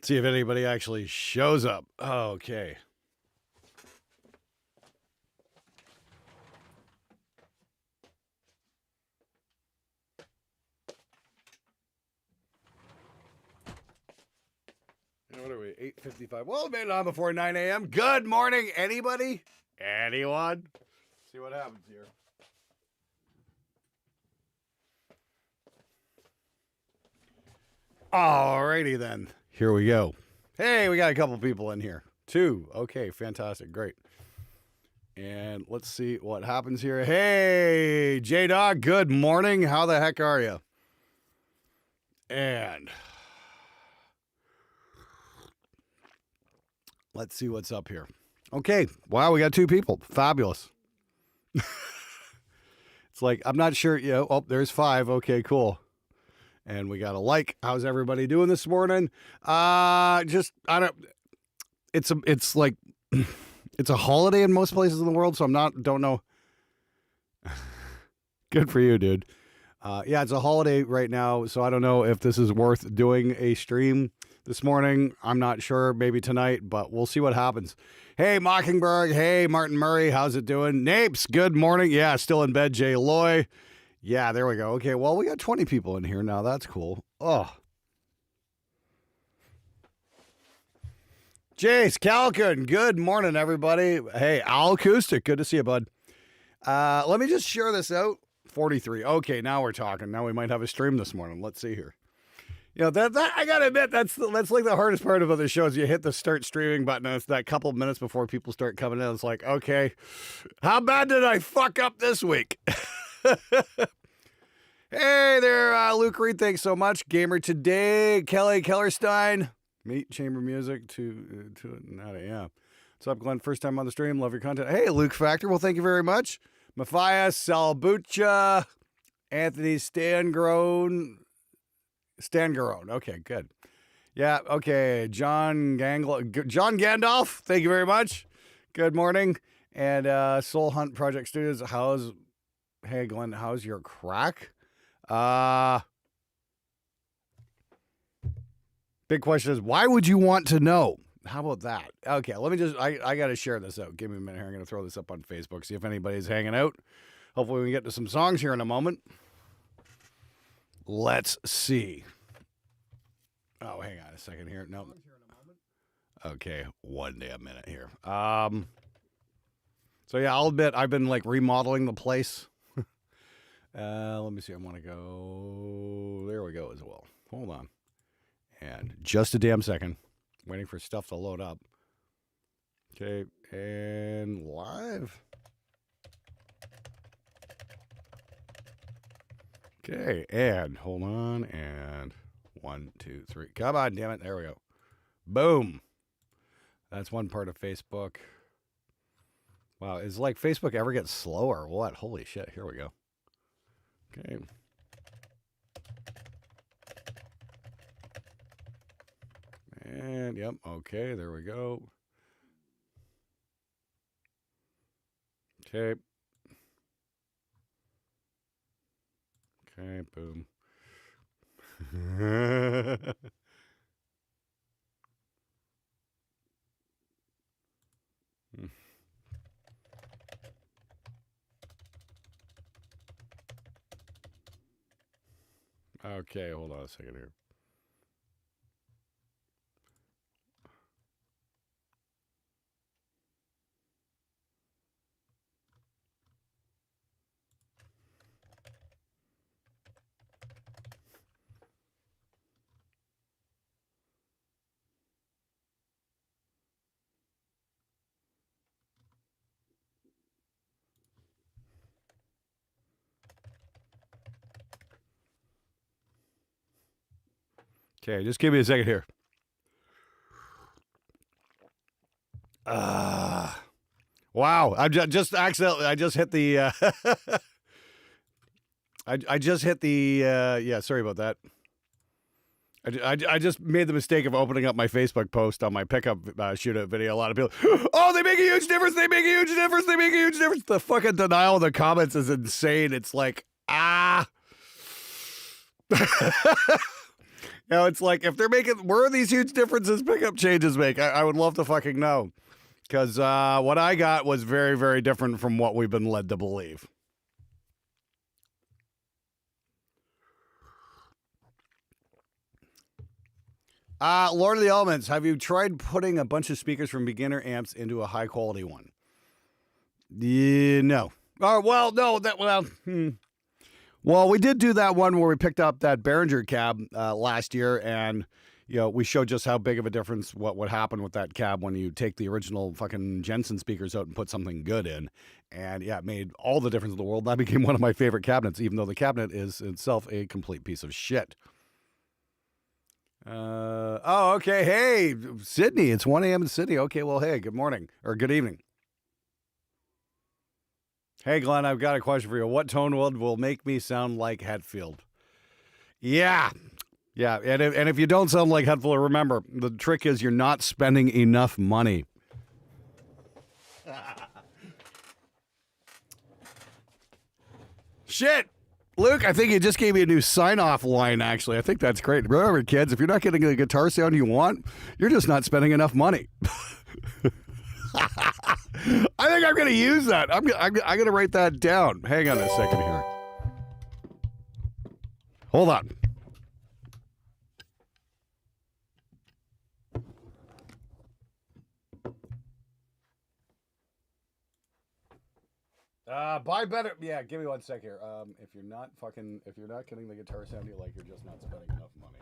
See if anybody actually shows up. Okay. What are we? 8:55. Well, we made it on before 9 a.m. Good morning, anybody? Anyone? See what happens here. Alrighty then. Here we go. Hey, we got a couple people in here. 2. Okay, fantastic. Great. And let's see what happens here. Hey, J-Dog, good morning. How the heck are you? And let's see what's up here. Okay. Wow, we got 2 people. Fabulous. It's like, I'm not sure. Yeah. Oh, there's 5. Okay, cool. And we got a like. How's everybody doing this morning? I don't. It's like it's a holiday in most places in the world, so don't know. Good for you, dude. Yeah, it's a holiday right now, so I don't know if this is worth doing a stream this morning. I'm not sure. Maybe tonight, but we'll see what happens. Hey, Mockingbird. Hey, Martin Murray. How's it doing? Napes, good morning. Yeah, still in bed. Jay Loy. Yeah, there we go. Okay, well, we got 20 people in here now. That's cool. Oh. Jace, Calkin, good morning, everybody. Hey, Al Acoustic, good to see you, bud. Let me just share this out. 43. Okay, now we're talking. Now we might have a stream this morning. Let's see here. You know, that I gotta admit, that's like the hardest part about the show is you hit the start streaming button, and it's that couple of minutes before people start coming in. It's like, okay, how bad did I fuck up this week? Hey there, Luke Reed, thanks so much. Gamer Today, Kelly Kellerstein. Meet Chamber Music to yeah. What's up, Glenn? First time on the stream. Love your content. Hey, Luke Factor. Well, thank you very much. Matthias Salbucha, Anthony Stangarone. Okay, good. Yeah, okay. John Gandalf. Thank you very much. Good morning. And Soul Hunt Project Studios. Hey, Glenn, how's your crack? Big question is, why would you want to know? How about that? Okay, let me I got to share this out. Give me a minute here. I'm going to throw this up on Facebook, see if anybody's hanging out. Hopefully we can get to some songs here in a moment. Let's see. Oh, hang on a second here. No. Okay, one damn minute here. So yeah, I'll admit I've been like remodeling the place. Let me see. I want to go. There we go as well. Hold on. And just a damn second. Waiting for stuff to load up. Okay. And live. Okay. And hold on. And 1, 2, 3. Come on, damn it. There we go. Boom. That's one part of Facebook. Wow. Is like Facebook ever get slower or what? Holy shit. Here we go. Okay. And yep, okay, there we go. Okay. Okay, boom. Okay, hold on a second here. Okay, just give me a second here. Wow, I just accidentally. I just hit the. I just hit the. Yeah, sorry about that. I just made the mistake of opening up my Facebook post on my pickup shootout video. A lot of people, oh, they make a huge difference. They make a huge difference. They make a huge difference. The fucking denial of the comments is insane. It's like, You know, it's like if they're making, where are these huge differences pickup changes make? I would love to fucking know. Because what I got was very, very different from what we've been led to believe. Lord of the Elements, have you tried putting a bunch of speakers from beginner amps into a high quality one? Yeah, no. Oh, well, no, Well, we did do that one where we picked up that Behringer cab last year, and we showed just how big of a difference what would happen with that cab when you take the original fucking Jensen speakers out and put something good in. And yeah, it made all the difference in the world. That became one of my favorite cabinets, even though the cabinet is itself a complete piece of shit. Okay. Hey, Sydney. It's 1 a.m. in Sydney. Okay, well, hey, good morning or good evening. Hey, Glenn, I've got a question for you. What tone will make me sound like Hetfield? Yeah. Yeah, and if you don't sound like Hetfield, remember, the trick is you're not spending enough money. Shit! Luke, I think you just gave me a new sign-off line, actually. I think that's great. Remember, kids, if you're not getting the guitar sound you want, you're just not spending enough money. I think I'm going to use that. I'm going to write that down. Hang on a second here. Hold on. Buy better. Yeah, give me 1 sec here. If you're not getting the guitar sound you like, you're just not spending enough money.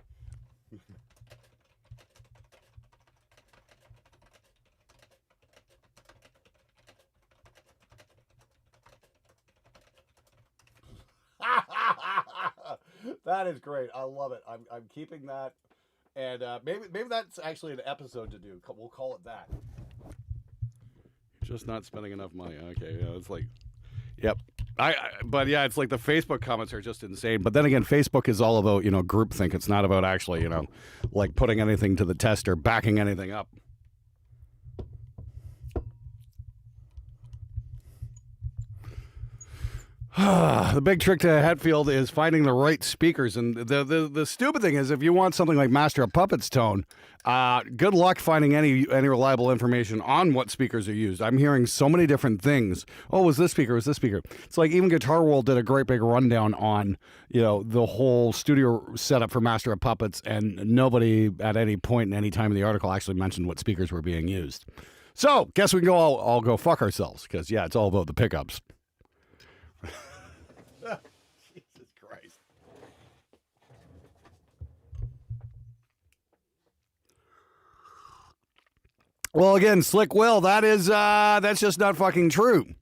That is great. I love it. I'm keeping that, and maybe that's actually an episode to do. We'll call it that. Just not spending enough money. Okay, yeah, it's like, yep. But yeah, it's like the Facebook comments are just insane. But then again, Facebook is all about groupthink. It's not about actually like putting anything to the test or backing anything up. The big trick to Hetfield is finding the right speakers, and the stupid thing is, if you want something like Master of Puppets tone, good luck finding any reliable information on what speakers are used. I'm hearing so many different things. Oh, was this speaker? Was this speaker? It's like even Guitar World did a great big rundown on the whole studio setup for Master of Puppets, and nobody at any point in any time in the article actually mentioned what speakers were being used. So, guess we can all go fuck ourselves, because yeah, it's all about the pickups. Jesus Christ. Well, again, Slick Will, that's just not fucking true.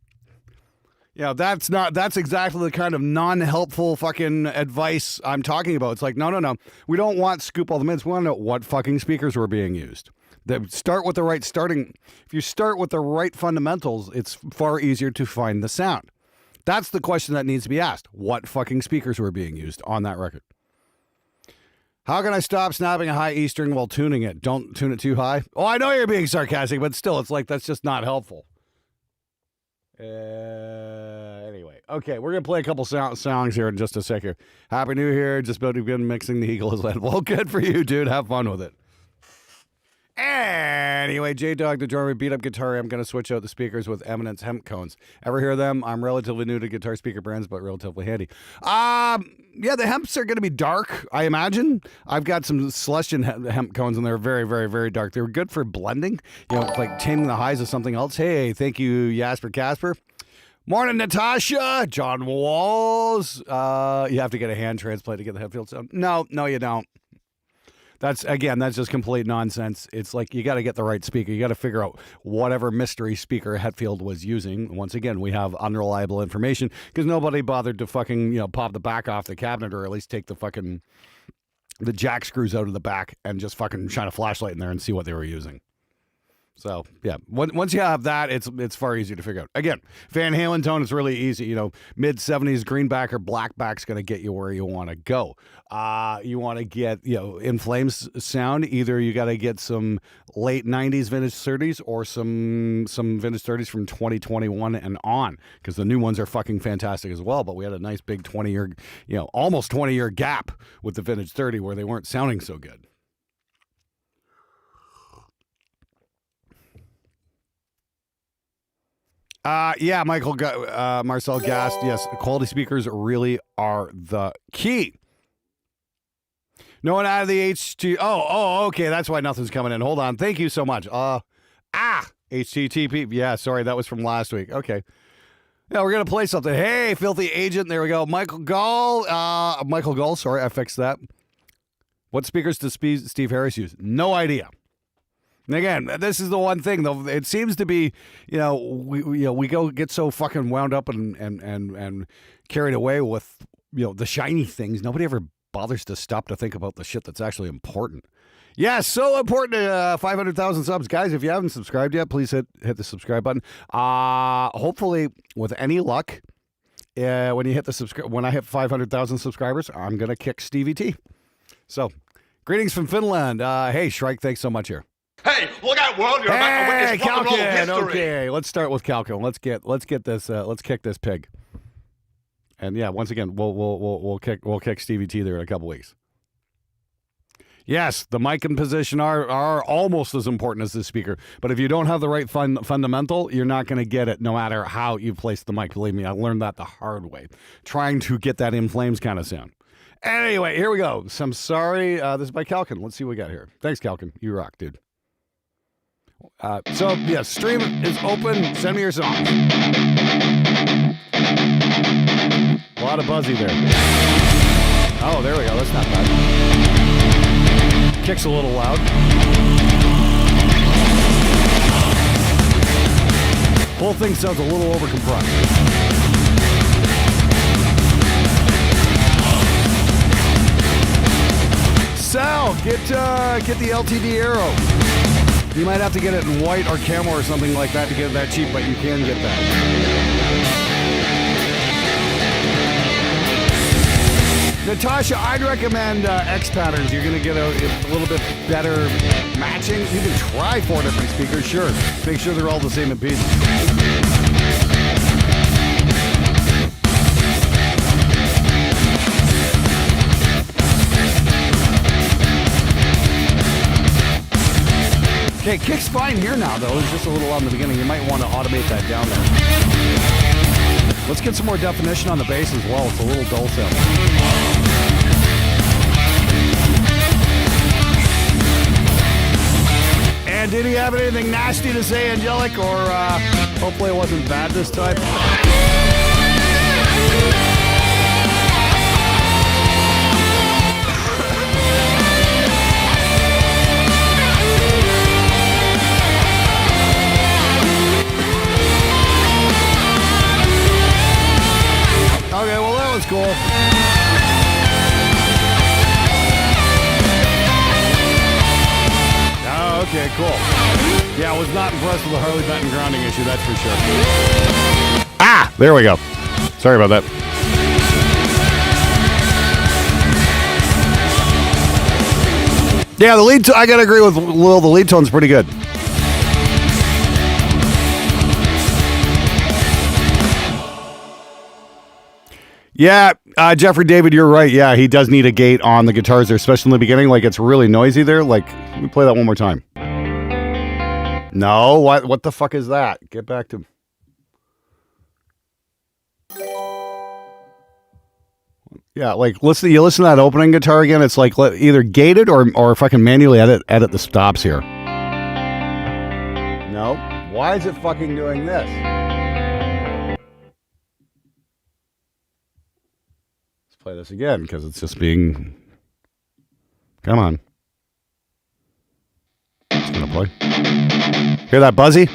That's exactly the kind of non-helpful fucking advice I'm talking about. It's like, no. We don't want scoop all the minutes. We want to know what fucking speakers were being used. Start with the right starting. If you start with the right fundamentals, it's far easier to find the sound. That's the question that needs to be asked. What fucking speakers were being used on that record? How can I stop snapping a high E string while tuning it? Don't tune it too high. Oh, I know you're being sarcastic, but still, it's like, that's just not helpful. Anyway. Okay, we're going to play a couple songs here in just a sec here. Happy New Year. Just about to begin mixing the Eagle has led. Well, good for you, dude. Have fun with it. Anyway, J-Dog, the drummer, beat up guitar. I'm going to switch out the speakers with Eminence hemp cones. Ever hear them? I'm relatively new to guitar speaker brands, but relatively handy. Yeah, the hemps are going to be dark, I imagine. I've got some Celestion hemp cones, and they're very, very, very dark. They were good for blending, like taming the highs of something else. Hey, thank you, Jasper Casper. Morning, Natasha. John Walls. You have to get a hand transplant to get the Hetfield sound. No, you don't. That's just complete nonsense. It's like you got to get the right speaker. You got to figure out whatever mystery speaker Hetfield was using. Once again, we have unreliable information because nobody bothered to fucking, pop the back off the cabinet or at least take the jack screws out of the back and just fucking shine a flashlight in there and see what they were using. So, yeah, once you have that, it's far easier to figure out. Again, Van Halen tone is really easy. You know, mid-70s greenback or blackback's going to get you where you want to go. You want to get, In Flames sound, either you got to get some late 90s vintage 30s or some vintage 30s from 2021 and on, because the new ones are fucking fantastic as well. But we had a nice big 20-year, almost 20-year gap with the vintage 30 where they weren't sounding so good. Yeah, Marcel Gast. Yes, quality speakers really are the key. No one out of the HT. Oh, okay. That's why nothing's coming in. Hold on. Thank you so much. HTTP. Yeah, sorry. That was from last week. Okay. Yeah, we're going to play something. Hey, Filthy Agent. There we go. Michael Gall. Sorry, I fixed that. What speakers does Steve Harris use? No idea. And again, this is the one thing, though. It seems to be, we go get so fucking wound up and carried away with, the shiny things. Nobody ever bothers to stop to think about the shit that's actually important. Yeah, so important to 500,000 subs. Guys, if you haven't subscribed yet, please hit the subscribe button. Hopefully, with any luck, when I hit 500,000 subscribers, I'm going to kick Stevie T. So, greetings from Finland. Hey, Shrike, thanks so much here. Hey, look out, world! You're about to witness rock and roll history. Okay, let's start with Calkin. Let's get this. Let's kick this pig. And yeah, once again, we'll kick Stevie T there in a couple weeks. Yes, the mic and position are almost as important as the speaker. But if you don't have the right fundamental, you're not going to get it no matter how you place the mic. Believe me, I learned that the hard way, trying to get that In Flames kind of sound. Anyway, here we go. Samsari. This is by Calkin. Let's see what we got here. Thanks, Calkin. You rock, dude. Stream is open. Send me your songs. A lot of buzzy there. Oh, there we go. That's not bad. Kick's a little loud. Whole thing sounds a little overcompressed. Sal, get the LTD Arrow. You might have to get it in white or camo or something like that to get it that cheap, but you can get that. Natasha, I'd recommend X patterns. You're going to get a little bit better matching. You can try 4 different speakers, sure. Make sure they're all the same impedance. Okay, kick's fine here now, though. It's just a little on the beginning. You might want to automate that down there. Let's get some more definition on the bass as well. It's a little dull sound. And did he have anything nasty to say, Angelic? Or hopefully it wasn't bad this time? Okay, well, that was cool. Oh, okay, cool. Yeah, I was not impressed with the Harley Benton grounding issue, that's for sure. There we go. Sorry about that. Yeah, the lead, I gotta agree with Will, the lead tone's pretty good. Yeah, Jeffrey David, you're right. Yeah, he does need a gate on the guitars there, especially in the beginning. Like, it's really noisy there. Like, let me play that one more time. No, what the fuck is that? Get back to... Yeah, like, you listen to that opening guitar again, it's like either gated or fucking manually edit the stops here. No? Why is it fucking doing this? Play this again because it's just being. Come on. It's gonna play. Hear that buzzy?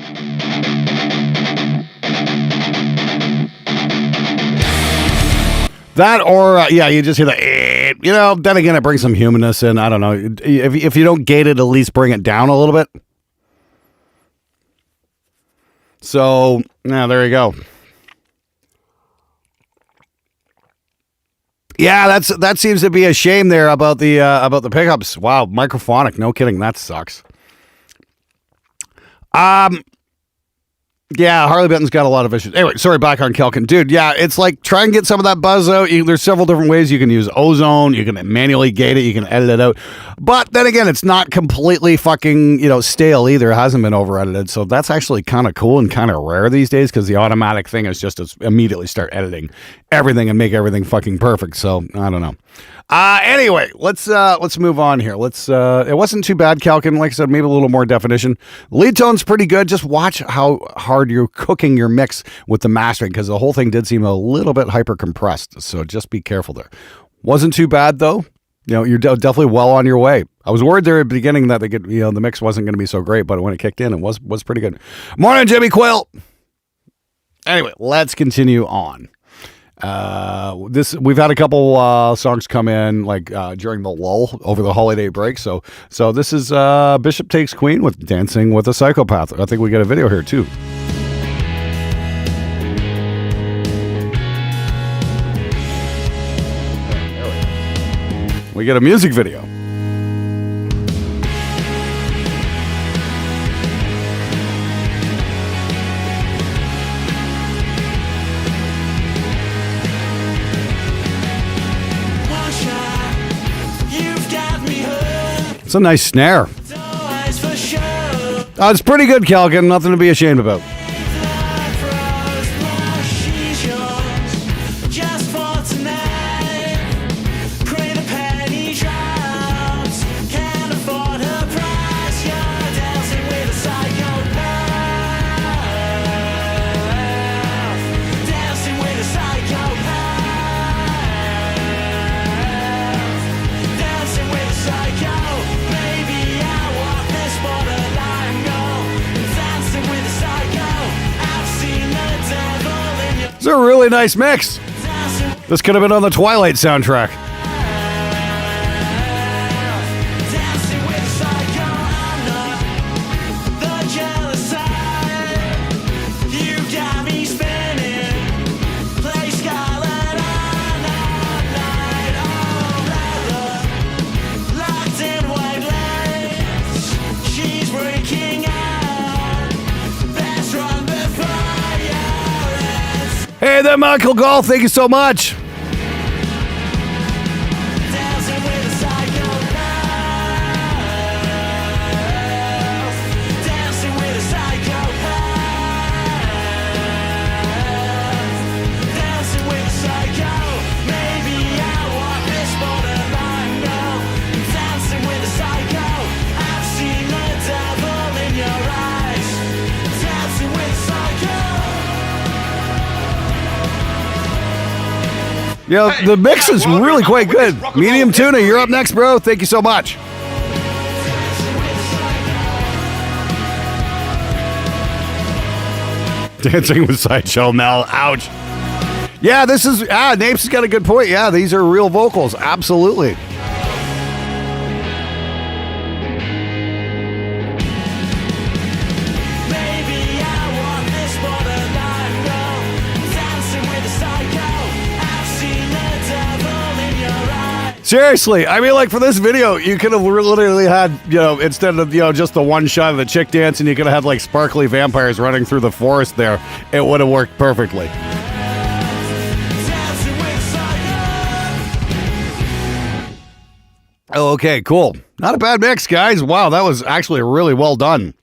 That or you just hear the. Then again, it brings some humanness in. I don't know. If you don't gate it, at least bring it down a little bit. So, yeah, there you go. Yeah, that seems to be a shame there about the pickups. Wow, microphonic. No kidding, that sucks. Yeah, Harley Benton's got a lot of issues. Anyway, sorry, back on Calkin. Dude, yeah, it's like try and get some of that buzz out. There's several different ways you can use ozone. You can manually gate it. You can edit it out. But then again, it's not completely fucking, stale either. It hasn't been over-edited. So that's actually kind of cool and kind of rare these days because the automatic thing is just to immediately start editing everything and make everything fucking perfect. So, I don't know. Anyway, let's move on here. It wasn't too bad, Calkin. Like I said, maybe a little more definition. Lead tone's pretty good. Just watch how hard you're cooking your mix with the mastering because the whole thing did seem a little bit hyper compressed. So just be careful there. Wasn't too bad though. You're definitely well on your way. I was worried there at the beginning that the mix wasn't going to be so great, but when it kicked in, it was pretty good. Morning, Jimmy Quill. Anyway, let's continue on. We've had a couple songs come in during the lull over the holiday break. So this is Bishop Takes Queen with Dancing with a Psychopath. I think we get a video here too. We get a music video. It's a nice snare. It's pretty good, Calkin. Nothing to be ashamed about. It's a really nice mix. This could have been on the Twilight soundtrack. Hey there, Michael Golf. Thank you so much. Yeah, the mix is really quite good. Medium Tuna, you're up next, bro. Thank you so much. Dancing with Sideshow Mel. Ouch. Yeah, this is... Napes has got a good point. Yeah, these are real vocals. Absolutely. Seriously, I mean, for this video, you could have literally had, instead of, just the one shot of the chick dancing, you could have had, sparkly vampires running through the forest there. It would have worked perfectly. Okay, cool. Not a bad mix, guys. Wow, that was actually really well done.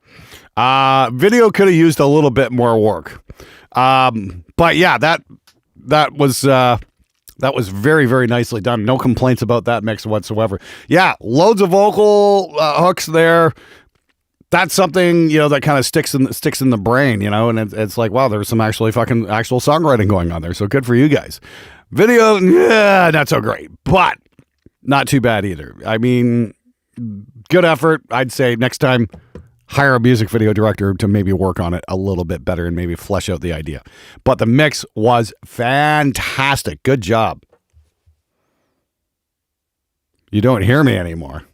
Video could have used a little bit more work. But yeah, that was... That was very, very nicely done. No complaints about that mix whatsoever. Yeah, loads of vocal hooks there. That's something, that kind of sticks in the brain, and it's like, wow, there's some actual songwriting going on there. So good for you guys. Video, yeah, not so great, but not too bad either. I mean, good effort. I'd say next time, hire a music video director to maybe work on it a little bit better and maybe flesh out the idea. But the mix was fantastic. Good job. You don't hear me anymore.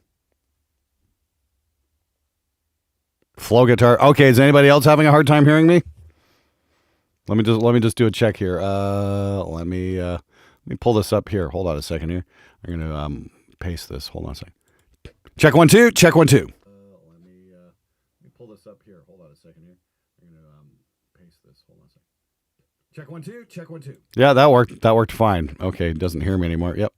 Flow guitar. Okay, is anybody else having a hard time hearing me? Let me just do a check here. Let me pull this up here. Hold on a second here. I'm gonna paste this. Hold on a second. Check 1 2. Check 1 2. Let me pull this up here. Hold on a second here. I'm gonna paste this. Hold on a second. Check 1 2. Check 1 2. Yeah, that worked. That worked fine. Okay, doesn't hear me anymore. Yep.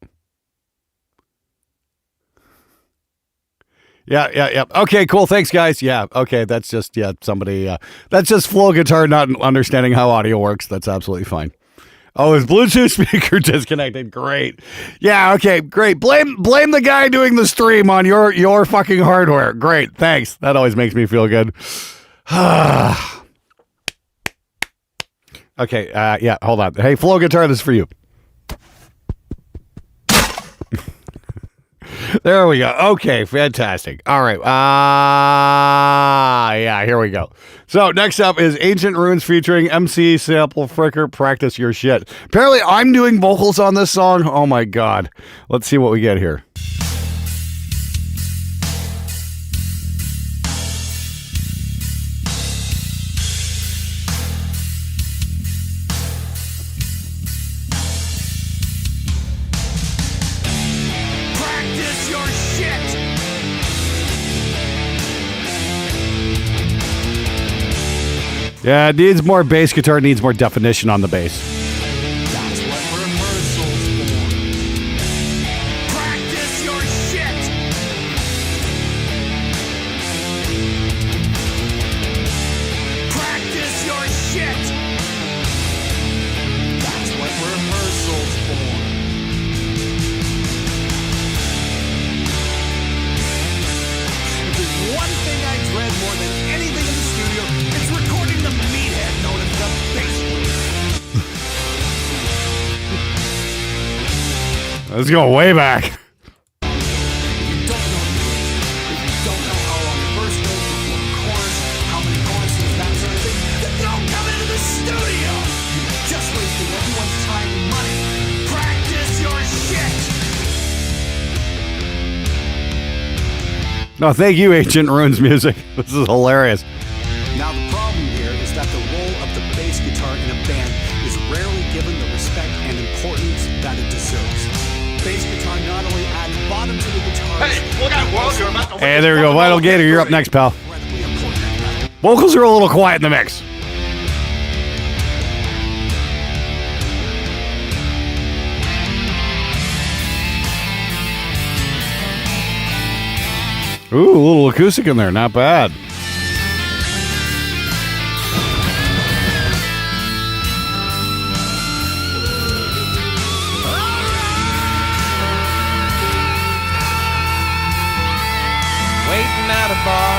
Yeah. Okay, cool. Thanks, guys. Yeah. Okay, that's just somebody. That's just Flow Guitar not understanding how audio works. That's absolutely fine. Oh, his Bluetooth speaker disconnected. Great. Yeah. Okay. Great. Blame the guy doing the stream on your fucking hardware. Great. Thanks. That always makes me feel good. Okay. Yeah. Hold on. Hey, Flow Guitar, this is for you. There we go. Okay, fantastic. All right. Yeah, here we go. So next up is Ancient Runes featuring MC Sample Fricker, Practice Your Shit. Apparently I'm doing vocals on this song. Oh my God. Let's see what we get here. Yeah, it needs more bass guitar, needs more definition on the bass. That's what rehearsal's for. Practice your shit. Practice your shit. That's what rehearsal's for. If there's one thing I dread more than anything in the studio, it's recording the meathead known as the bass player. Let's go way back. If you don't know lyrics, if you don't know how long verse goes before chorus, how many choruses, that sort of thing, then don't come into the studio. You're just wasting everyone's time and money. Practice your shit. No, thank you, Ancient Runes Music. This is hilarious. Now the problem here is that the role of the bass guitar in a band is rarely given the respect and importance that it deserves. Bass guitar not only adds bottom to the guitar. Hey, look out, world, you're about to Hey, there we go. Vital Gator, you're up next, pal. Incredibly important. Vocals are a little quiet in the mix. Ooh, a little acoustic in there. Not bad. Waiting at a bar,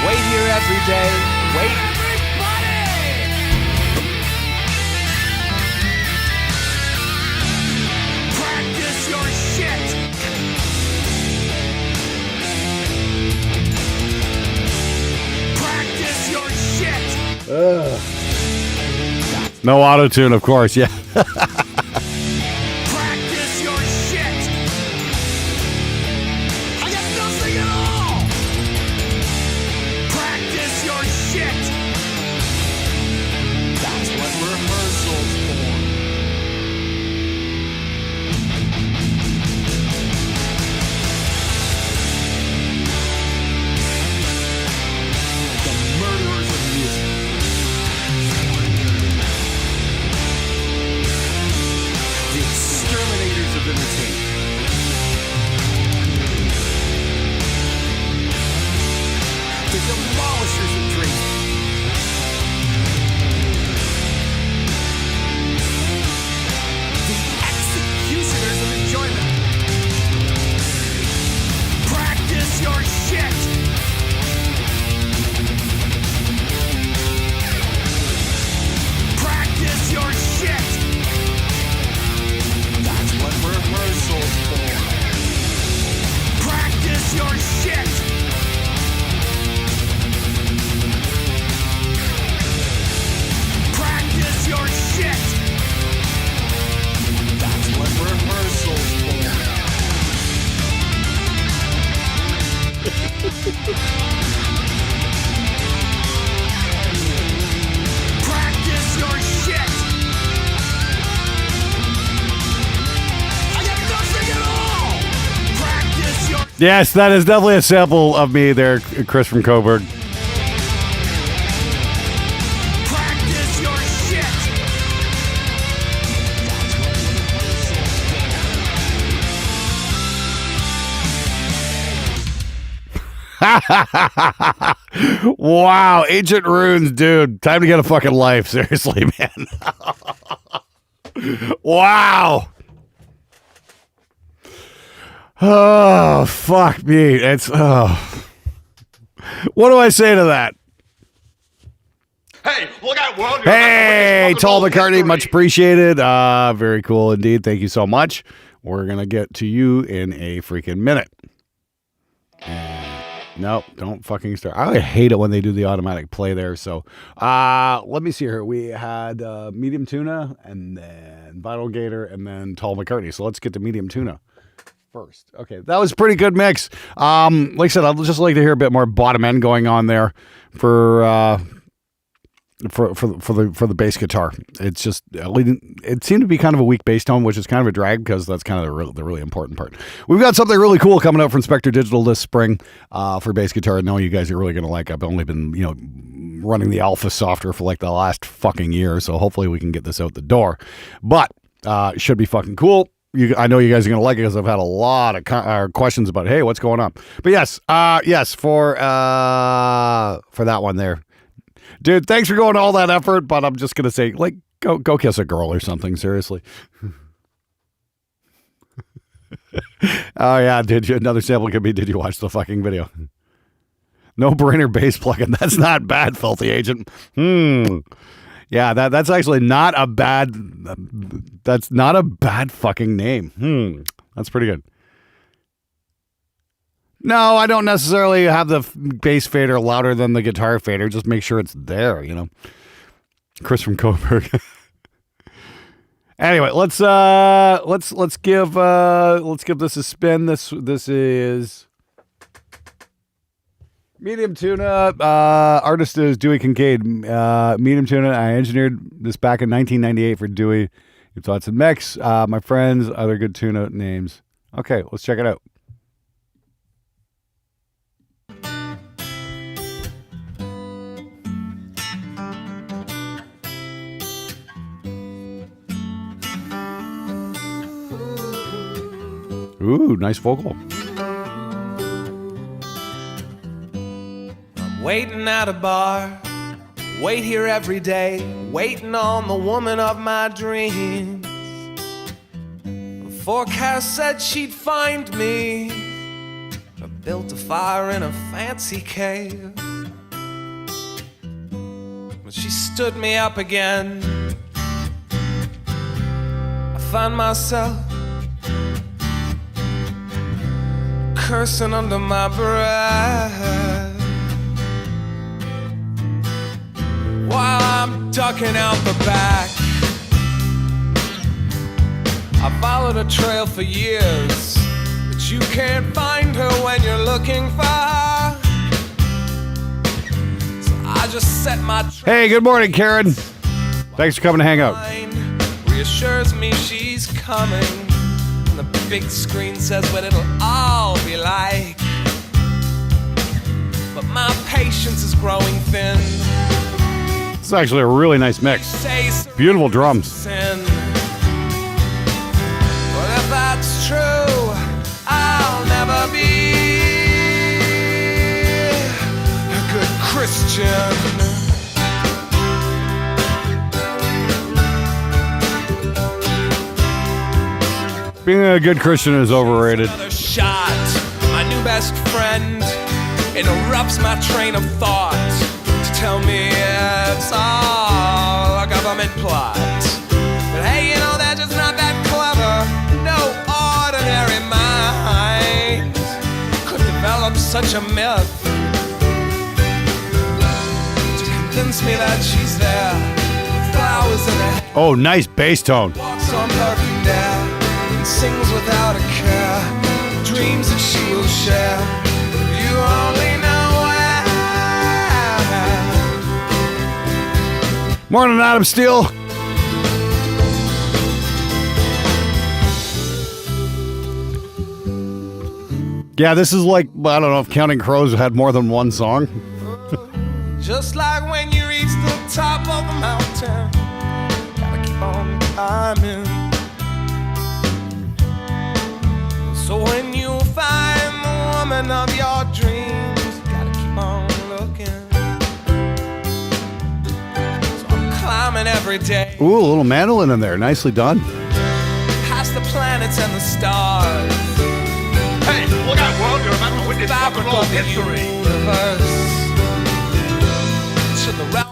wait here every day, wait. Practice your shit. Practice your shit. No auto-tune, of course. Yeah. Practice your shit. I got nothing at all. Practice your shit. That's what rehearsal's for. The murderers of music. The exterminators of entertainment. The demolishers of dreams. The executioners of enjoyment. Practice your shit. Practice your shit. That's what rehearsal's for. Practice your shit. Practice your shit. That's what rehearsal's for. Practice Yes, that is definitely a sample of me there, Chris from Coburg. Practice your shit. Wow, ancient runes, dude. Time to get a fucking life. Seriously, man. Wow. Oh, fuck me. It's, oh. What do I say to that? Hey, look out, world. Hey, Tall McCartney, history. much appreciated. Very cool indeed. Thank you so much. We're going to get to you in a freaking minute. No, don't fucking start. I hate it when they do the automatic play there. So let me see here. We had medium tuna and then vital gator and then tall McCartney. So let's get to medium tuna first. Okay, that was a pretty good mix. Like I said, I'd just like to hear a bit more bottom end going on there for the bass guitar. It's just it seemed to be kind of a weak bass tone, which is kind of a drag because that's kind of the really important part. We've got something really cool coming out from Spectre Digital this spring for bass guitar. I know you guys are really going to like. I've only been running the alpha software for like the last fucking year, so hopefully we can get this out the door. But it should be fucking cool. I know you guys are going to like it because I've had a lot of questions about, hey, what's going on? But yes, for that one there. Dude, thanks for going to all that effort, but I'm just going to say, like, go kiss a girl or something, seriously. Oh, yeah, another sample could be, did you watch the fucking video? No-brainer bass plugin. That's not bad, Filthy Agent. Yeah, that's actually not a bad, that's not a bad fucking name. That's pretty good. No, I don't necessarily have the bass fader louder than the guitar fader. Just make sure it's there, Chris from Coburg. Anyway, let's give this a spin. This is Medium Tuna. Artist is Dewey Kincaid. Medium Tuna. I engineered this back in 1998 for Dewey. Your thoughts and mix. My friends, other good tuna names. Okay, let's check it out. Ooh, nice vocal. I'm waiting at a bar, wait here every day, waiting on the woman of my dreams. The forecast said she'd find me. I built a fire in a fancy cave, but she stood me up again. I found myself cursing under my breath while I'm ducking out the back. I followed a trail for years, but you can't find her when you're looking for her. So I just set my Hey, good morning, Karen. Thanks for coming to hang out. Reassures me she's coming. The big screen says what it'll all be like, but my patience is growing thin. It's actually a really nice mix. Beautiful drums. Well, if that's true, I'll never be a good Christian. Being a good Christian is overrated. Another shot. My new best friend interrupts my train of thought to tell me it's all a government plot. But hey, they're just not that clever. No ordinary mind could develop such a myth to convince me that she's there. Flowers in her hair. Oh, nice bass tone. Walks on perfumed air. Sings without a care, dreams that she will share. You only know where. Morning, Adam Steele. Yeah, this is like, I don't know if Counting Crows had more than one song. Just like when you reach the top of the mountain, gotta keep on climbing. So when you find the woman of your dreams, gotta keep on looking. So I'm climbing every day. Ooh, a little mandolin in there. Nicely done. Past the planets and the stars. Hey, look out, world. You're about to witness rock and roll history.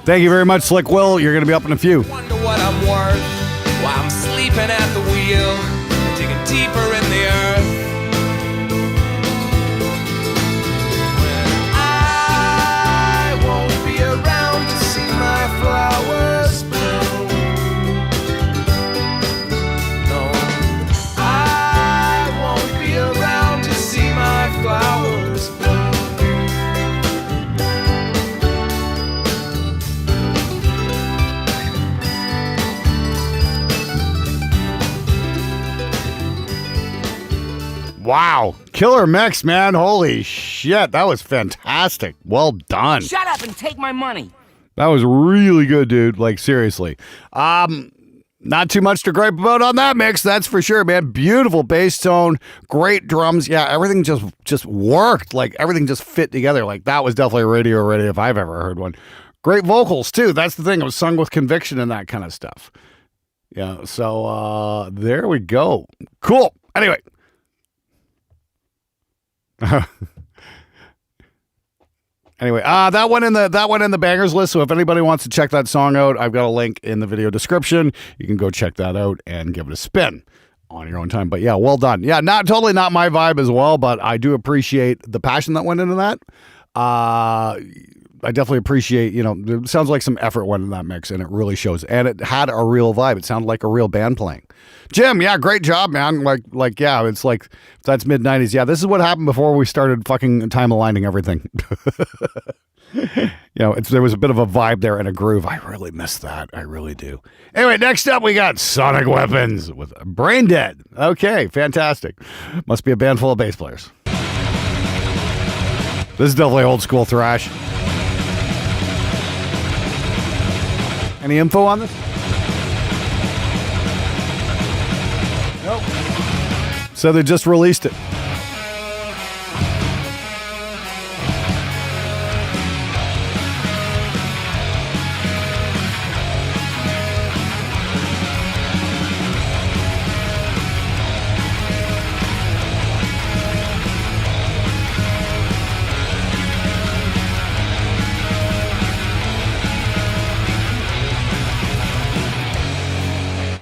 Thank you very much, Slick Will. You're going to be up in a few. Wonder what I'm worth while I'm sleeping at the wheel, digging deeper in the earth. When I won't be around to see my flowers bloom. No, I won't be around to see my flowers bloom. Wow. Killer mix, man. Holy shit. That was fantastic. Well done. Shut up and take my money. That was really good, dude. Like, seriously. Not too much to gripe about on that mix, that's for sure, man. Beautiful bass tone, great drums. Yeah, everything just worked. Like, everything just fit together. Like, that was definitely radio ready if I've ever heard one. Great vocals, too. That's the thing. It was sung with conviction and that kind of stuff. Yeah, so there we go. Cool. Anyway. That one in the bangers list. So if anybody wants to check that song out, I've got a link in the video description. You can go check that out and give it a spin on your own time. But yeah, well done. Yeah, totally not my vibe as well, but I do appreciate the passion that went into that. I definitely appreciate, it sounds like some effort went in that mix, and it really shows. And it had a real vibe. It sounded like a real band playing. Jim, yeah, great job, man. Like, yeah, it's like, that's mid-90s. Yeah, this is what happened before we started fucking time aligning everything. There was a bit of a vibe there and a groove. I really miss that. I really do. Anyway, next up, we got Sonic Weapons with Brain Dead. Okay, fantastic. Must be a band full of bass players. This is definitely old school thrash. Any info on this? Nope. So they just released it.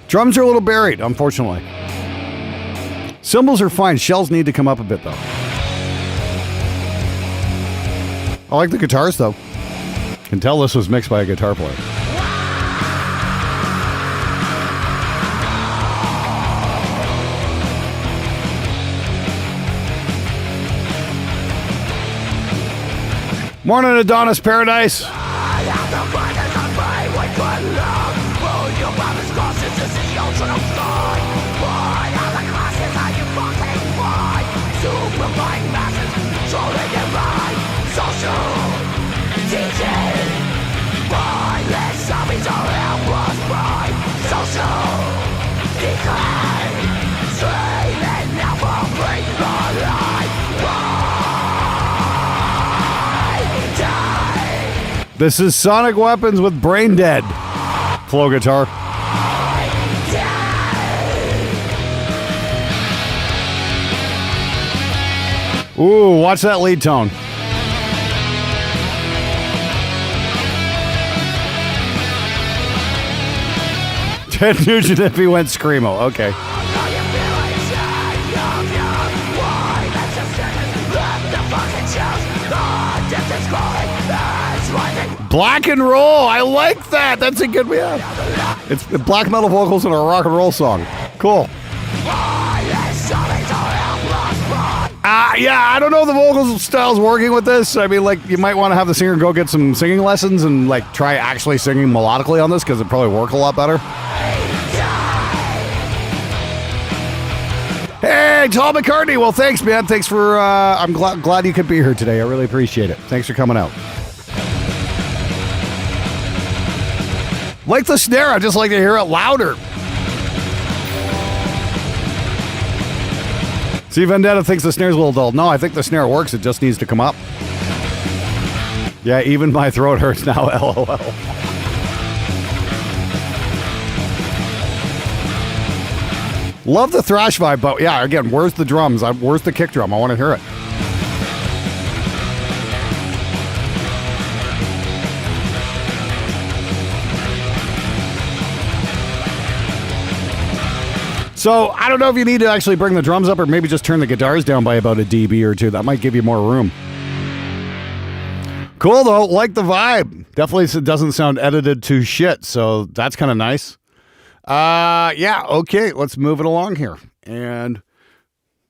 Drums are a little buried, unfortunately. Cymbals are fine. Shells need to come up a bit, though. I like the guitars, though. Can tell this was mixed by a guitar player. Morning, Adonis Paradise. This is Sonic Weapons with Brain Dead. Flow guitar. Ooh, watch that lead tone. Ted Nugent if he went screamo. Okay. Black and roll. I like that. That's a good one. Yeah. It's black metal vocals in a rock and roll song. Cool. Yeah, I don't know if the vocal style's working with this. I mean, like, you might want to have the singer go get some singing lessons and, like, try actually singing melodically on this, because it'd probably work a lot better. Hey! Hey, Tom McCartney. Well, thanks, man. Thanks for, I'm glad you could be here today. I really appreciate it. Thanks for coming out. Like the snare, I'd just like to hear it louder. See, Vendetta thinks the snare's a little dull. No, I think the snare works. It just needs to come up. Yeah, even my throat hurts now, LOL. Love the thrash vibe, but yeah, again, where's the drums? Where's the kick drum? I want to hear it. So, I don't know if you need to actually bring the drums up or maybe just turn the guitars down by about a dB or two. That might give you more room. Cool, though. Like the vibe. Definitely doesn't sound edited to shit, so that's kind of nice. Yeah, okay. Let's move it along here. And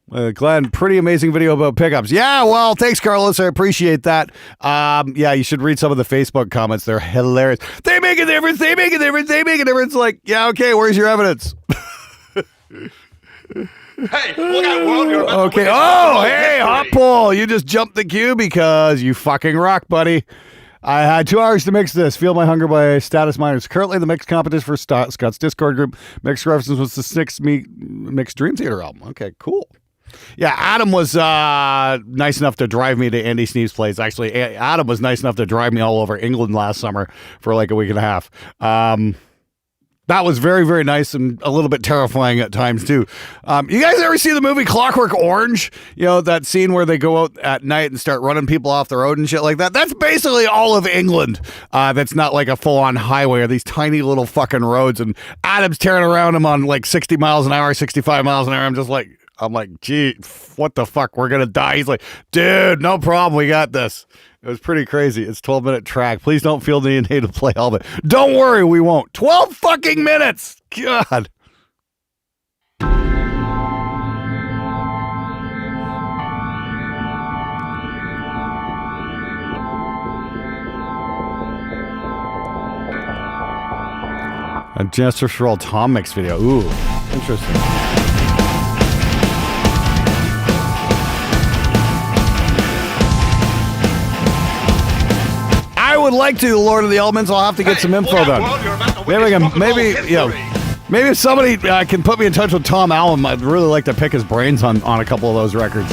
Glenn, pretty amazing video about pickups. Yeah, well, thanks, Carlos. I appreciate that. Yeah, you should read some of the Facebook comments. They're hilarious. They make a difference. They make a difference. They make a difference. Like, yeah, okay, where's your evidence? Hey, look out, world. You're about to Okay. witness Oh, the hey, history. Hot Pole. You just jumped the queue because you fucking rock, buddy. I had 2 hours to mix this. Feel My Hunger by Status Miners. Currently the mix competition for Scott's Discord group. Mix references was the 6th Mixed Dream Theater album. Okay, cool. Yeah, Adam was nice enough to drive me to Andy Sneap's place. Actually, Adam was nice enough to drive me all over England last summer for like a week and a half. That was very, very nice and a little bit terrifying at times, too. You guys ever see the movie Clockwork Orange? You know, that scene where they go out at night and start running people off the road and shit like that? That's basically all of England. That's not like a full-on highway or these tiny little fucking roads. And Adam's tearing around him on like 60 miles an hour, 65 miles an hour. I'm like, gee, what the fuck? We're going to die. He's like, dude, no problem. We got this. It was pretty crazy. It's 12-minute track. Please don't feel the need to play all of it. Don't worry, we won't. 12 fucking minutes. God. A Jester for All Tom mix video. Ooh, interesting. I would like to, Lord of the Elements. I'll have to get some info done. Maybe if somebody can put me in touch with Tom Allen, I'd really like to pick his brains on a couple of those records.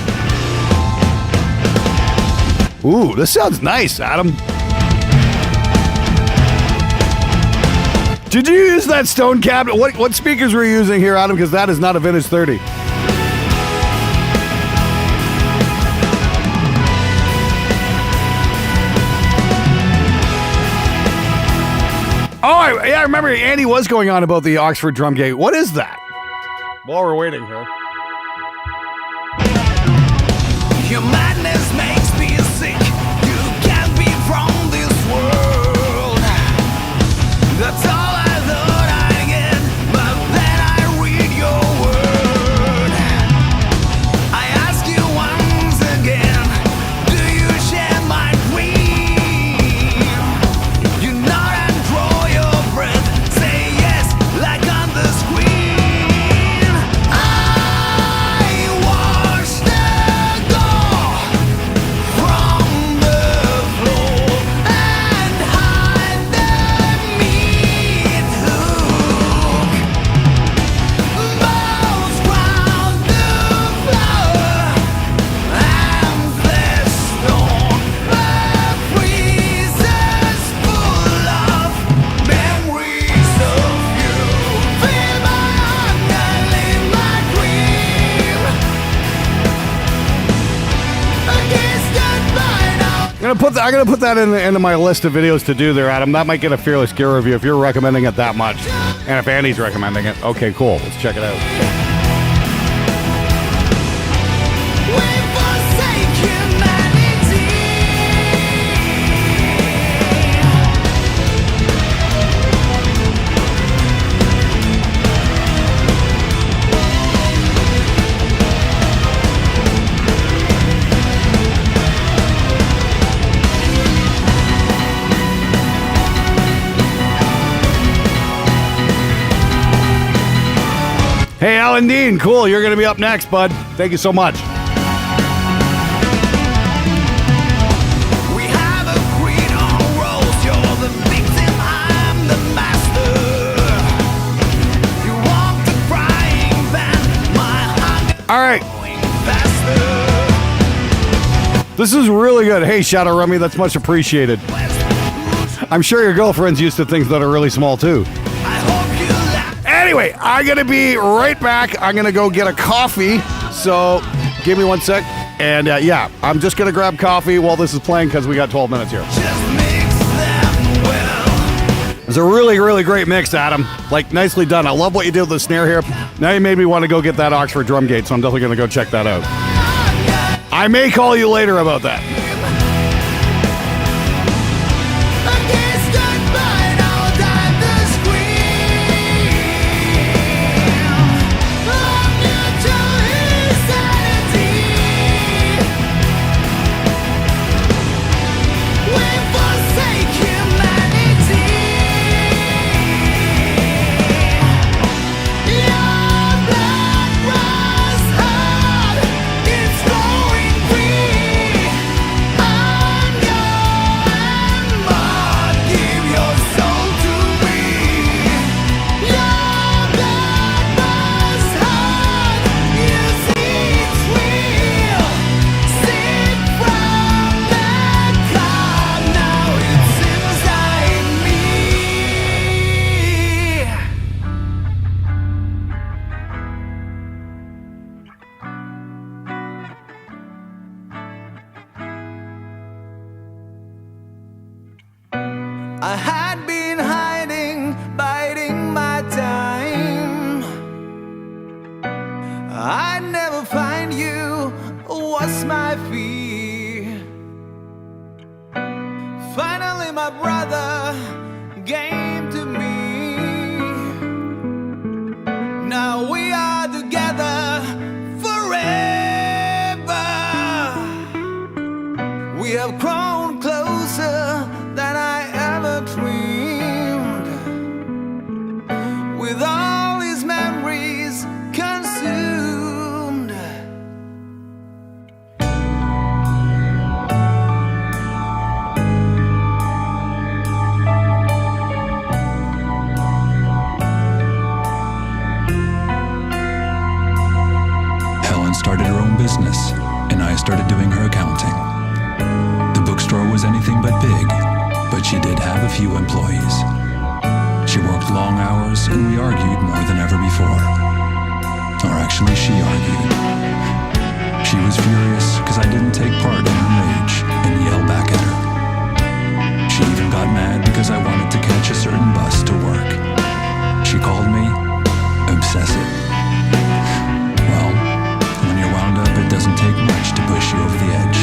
Ooh, this sounds nice, Adam. Did you use that Stone cabinet? What speakers were you using here, Adam? Because that is not a Vintage 30. Oh, I remember Andy was going on about the Oxford drum gate. What is that? While we're waiting here. Your madness makes me sick. You can't be from this world. That's all I thought I'd get, but then I read your word. I ask you once again, do you share my dream? You nod and draw your breath, say yes, like on the screen. I watch the door from the floor and hide the meat hook. Bones ground to flour and flesh stone, but freezers full of memories of you. Feel my hunger, live my dream. Against goodbye now. I'm gonna put that into my list of videos to do there, Adam. That might get a Fearless Gear review if you're recommending it that much. And if Andy's recommending it. Okay, cool. Let's check it out. We forsake humanity. Hey, Alan Dean, cool. You're going to be up next, bud. Thank you so much. We have agreed on roles. You're the victim, I'm the master. You want the frying pan, my hunger All right. going faster. This is really good. Hey, Shadow Rummy, that's much appreciated. I'm sure your girlfriend's used to things that are really small, too. I hope you laugh. Anyway, I'm going to be right back. I'm going to go get a coffee. So give me 1 sec. And yeah, I'm just going to grab coffee while this is playing because we got 12 minutes here. Just mix them well. It's a really, really great mix, Adam. Like, nicely done. I love what you did with the snare here. Now you made me want to go get that Oxford drum gate, so I'm definitely going to go check that out. I may call you later about that. Against that bind, I'll dive the scream. I'm new to insanity. We forsake humanity. Your blood runs hot, it's flowing free. I'm your ember, give your soul to me. Your blood runs hot, you see it's real. Sip from that cup, now it's inside me. I had been hiding, biding my time. I'd never find you, what's my fear? Finally, my brother came to me. Now we are together forever. We have grown closer than I ever dreamed. With all his memories consumed. Helen started her own business, and I started doing her accounting. The bookstore was anything but big, but she did have a few employees. She worked long hours, and we argued more than ever before. Or actually, she argued. She was furious because I didn't take part in her rage and yell back at her. She even got mad because I wanted to catch a certain bus to work. She called me obsessive. Well, when you're wound up, it doesn't take much to push you over the edge.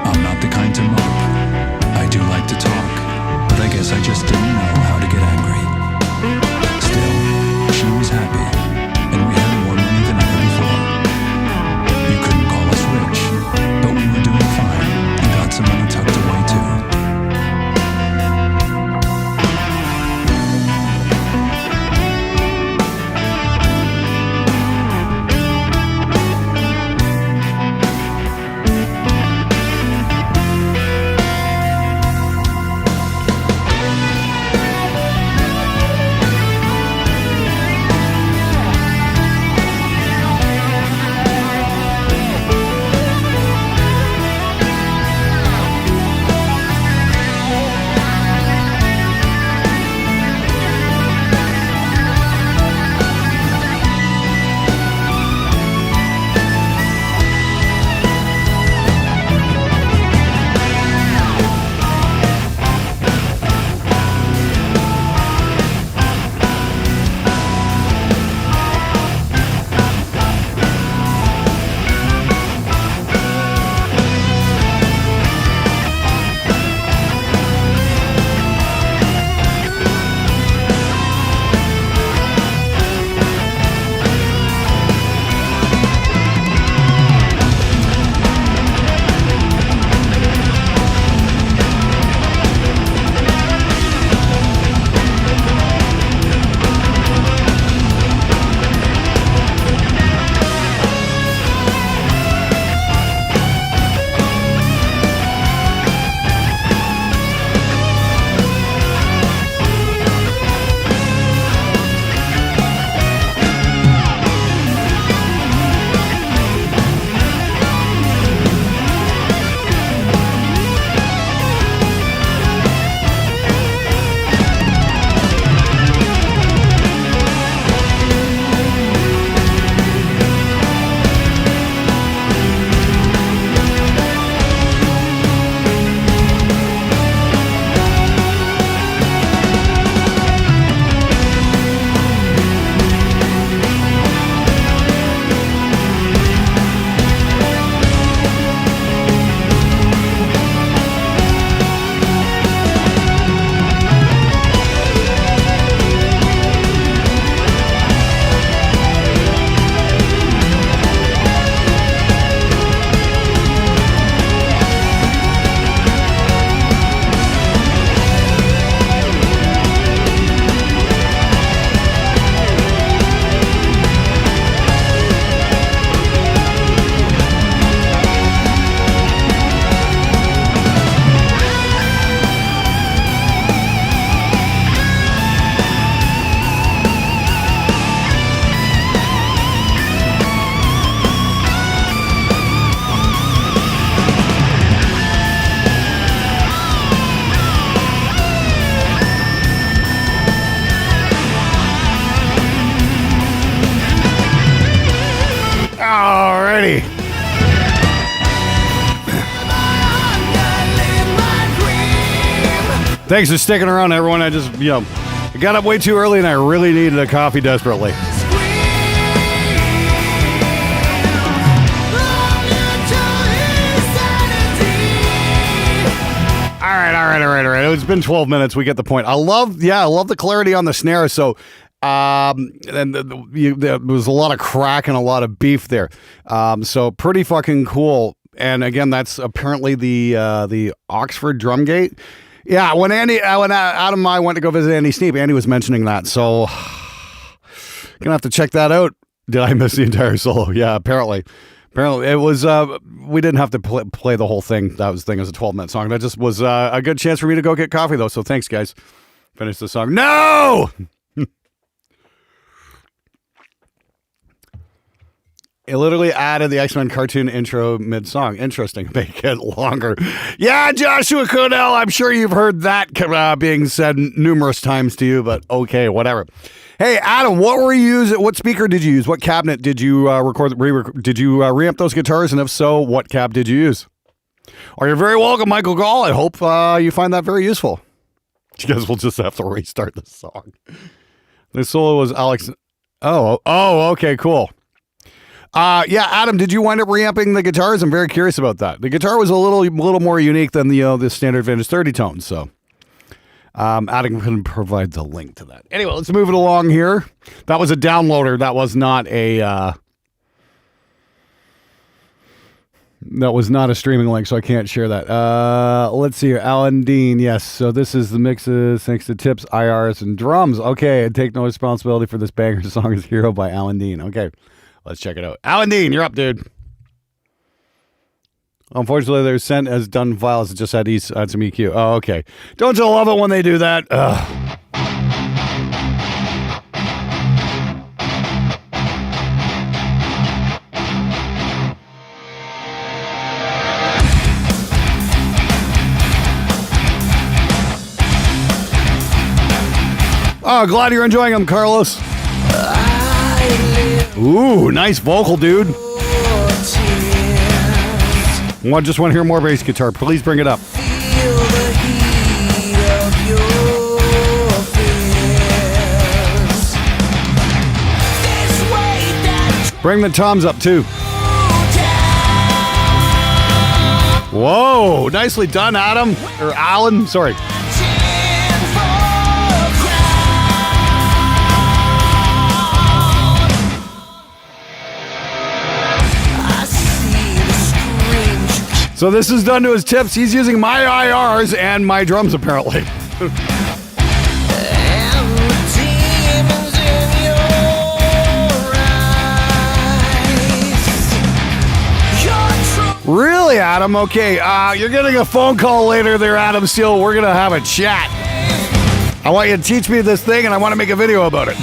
I'm not the kind to mope. I do like to talk, but I guess I just didn't know how to get angry. Still, she was happy, and we had more money than ever before. You couldn't call us rich, but we were doing fine and got Thanks for sticking around, everyone. I just, I got up way too early and I really needed a coffee desperately. All right. It's been 12 minutes. We get the point. I love the clarity on the snare. So, and there was a lot of crack and a lot of beef there. So pretty fucking cool. And again, that's apparently the Oxford drum gate. Yeah, when Adam and I went to go visit Andy Sneap, Andy was mentioning that. So, gonna have to check that out. Did I miss the entire solo? Yeah, apparently it was. We didn't have to play the whole thing. That was a 12-minute song. That just was a good chance for me to go get coffee, though. So thanks, guys. Finish the song. No. It literally added the X-Men cartoon intro mid-song. Interesting. Make it longer. Yeah, Joshua Codell, I'm sure you've heard that being said numerous times to you, but okay, whatever. Hey, Adam, what were you using? What speaker did you use? What cabinet did you did you reamp those guitars? And if so, what cab did you use? Oh, you're very welcome, Michael Gall. I hope you find that very useful. You guys will just have to restart the song. The solo was Alex. Oh, okay, cool. Yeah, Adam, did you wind up reamping the guitars? I'm very curious about that. The guitar was a little more unique than the standard vintage 30 tones, so Adam can provide the link to that. Anyway, let's move it along here. That was a downloader. That was not a streaming link, so I can't share that. Let's see here. Alan Dean, yes. So this is the mixes thanks to tips, IRs, and drums. Okay, and take no responsibility for this banger song is Hero by Alan Dean. Okay. Let's check it out. Alan Dean, you're up, dude. Unfortunately, they're sent as done files. It just had some EQ. Oh, okay. Don't you love it when they do that? Ugh. Oh, glad you're enjoying them, Carlos. Ooh, nice vocal, dude. Just want to hear more bass guitar. Please bring it up. Bring the toms up, too. Whoa, nicely done, Adam. Or Alan, sorry. So this is done to his tips. He's using my IRs and my drums, apparently. Really, Adam? Okay, you're getting a phone call later there, Adam Steele. We're going to have a chat. I want you to teach me this thing, and I want to make a video about it.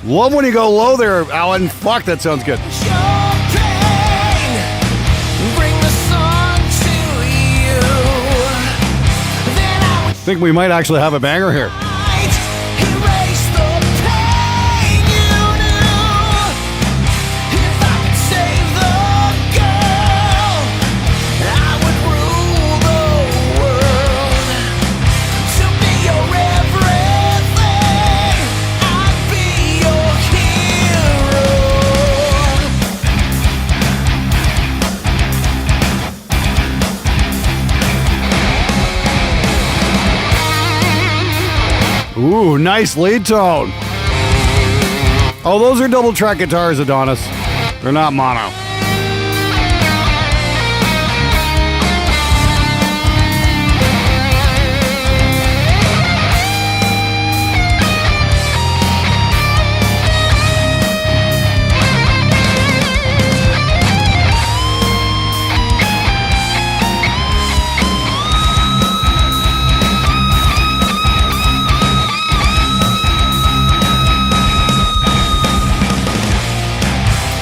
Love when you go low there, Alan. Fuck, that sounds good. Think we might actually have a banger here. Ooh, nice lead tone. Oh, those are double track guitars, Adonis. They're not mono.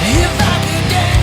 If I could dance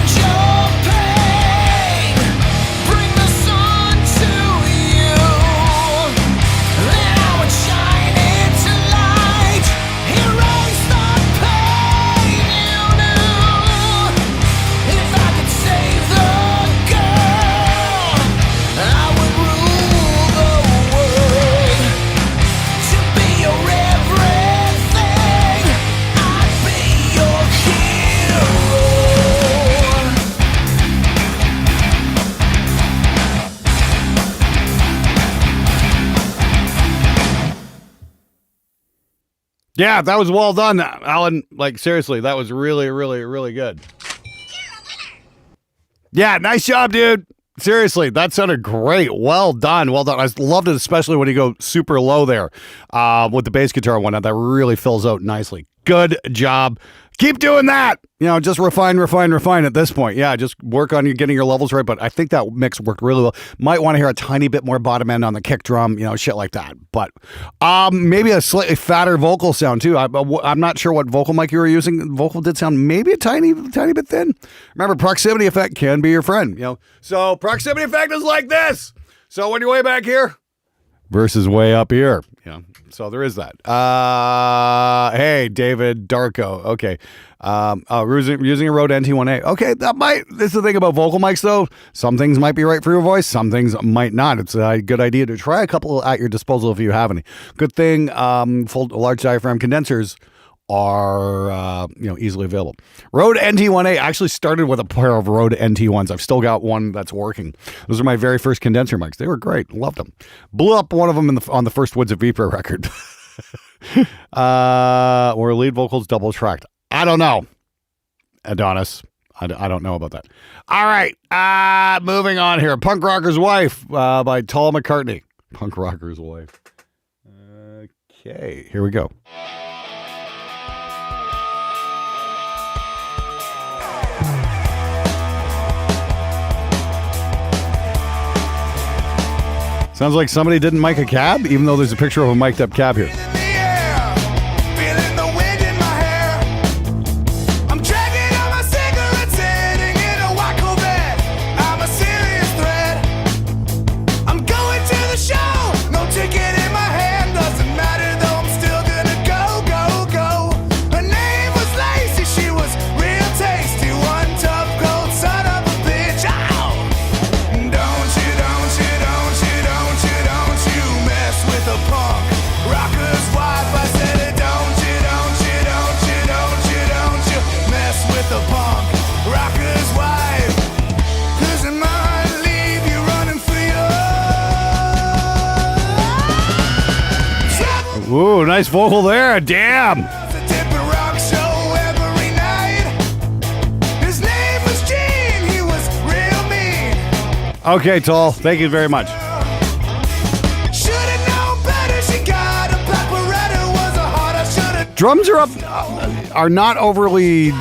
Yeah, that was well done, Alan. Like, seriously, that was really, really, really good. Yeah, nice job, dude. Seriously, that sounded great. Well done. Well done. I loved it, especially when you go super low there with the bass guitar and whatnot. That really fills out nicely. Good job. Keep doing that. Just refine at this point. Yeah, just work on getting your levels right. But I think that mix worked really well. Might want to hear a tiny bit more bottom end on the kick drum, shit like that. But maybe a slightly fatter vocal sound too. I'm not sure what vocal mic you were using. Vocal did sound maybe a tiny bit thin. Remember, proximity effect can be your friend. So proximity effect is like this. So when you're way back here versus way up here. So there is that. Hey, David Darko. Okay. Using a Rode NT1A. Okay, this is the thing about vocal mics though. Some things might be right for your voice. Some things might not. It's a good idea to try a couple at your disposal if you have any. Good thing, full large diaphragm condensers are easily available. Rode NT1A actually started with a pair of Rode NT1s. I've still got one that's working. Those are my very first condenser mics. They were great. Loved them. Blew up one of them on the first Woods of Vapor record. Were lead vocals double tracked? I don't know, Adonis. I don't know about that. All right. Moving on here. Punk Rocker's Wife by Tall McCartney. Punk Rocker's Wife. Okay, here we go. Sounds like somebody didn't mic a cab, even though there's a picture of a mic'd up cab here. Ooh, nice vocal there. Damn. Okay, Tall. Thank you very much. Drums are not overly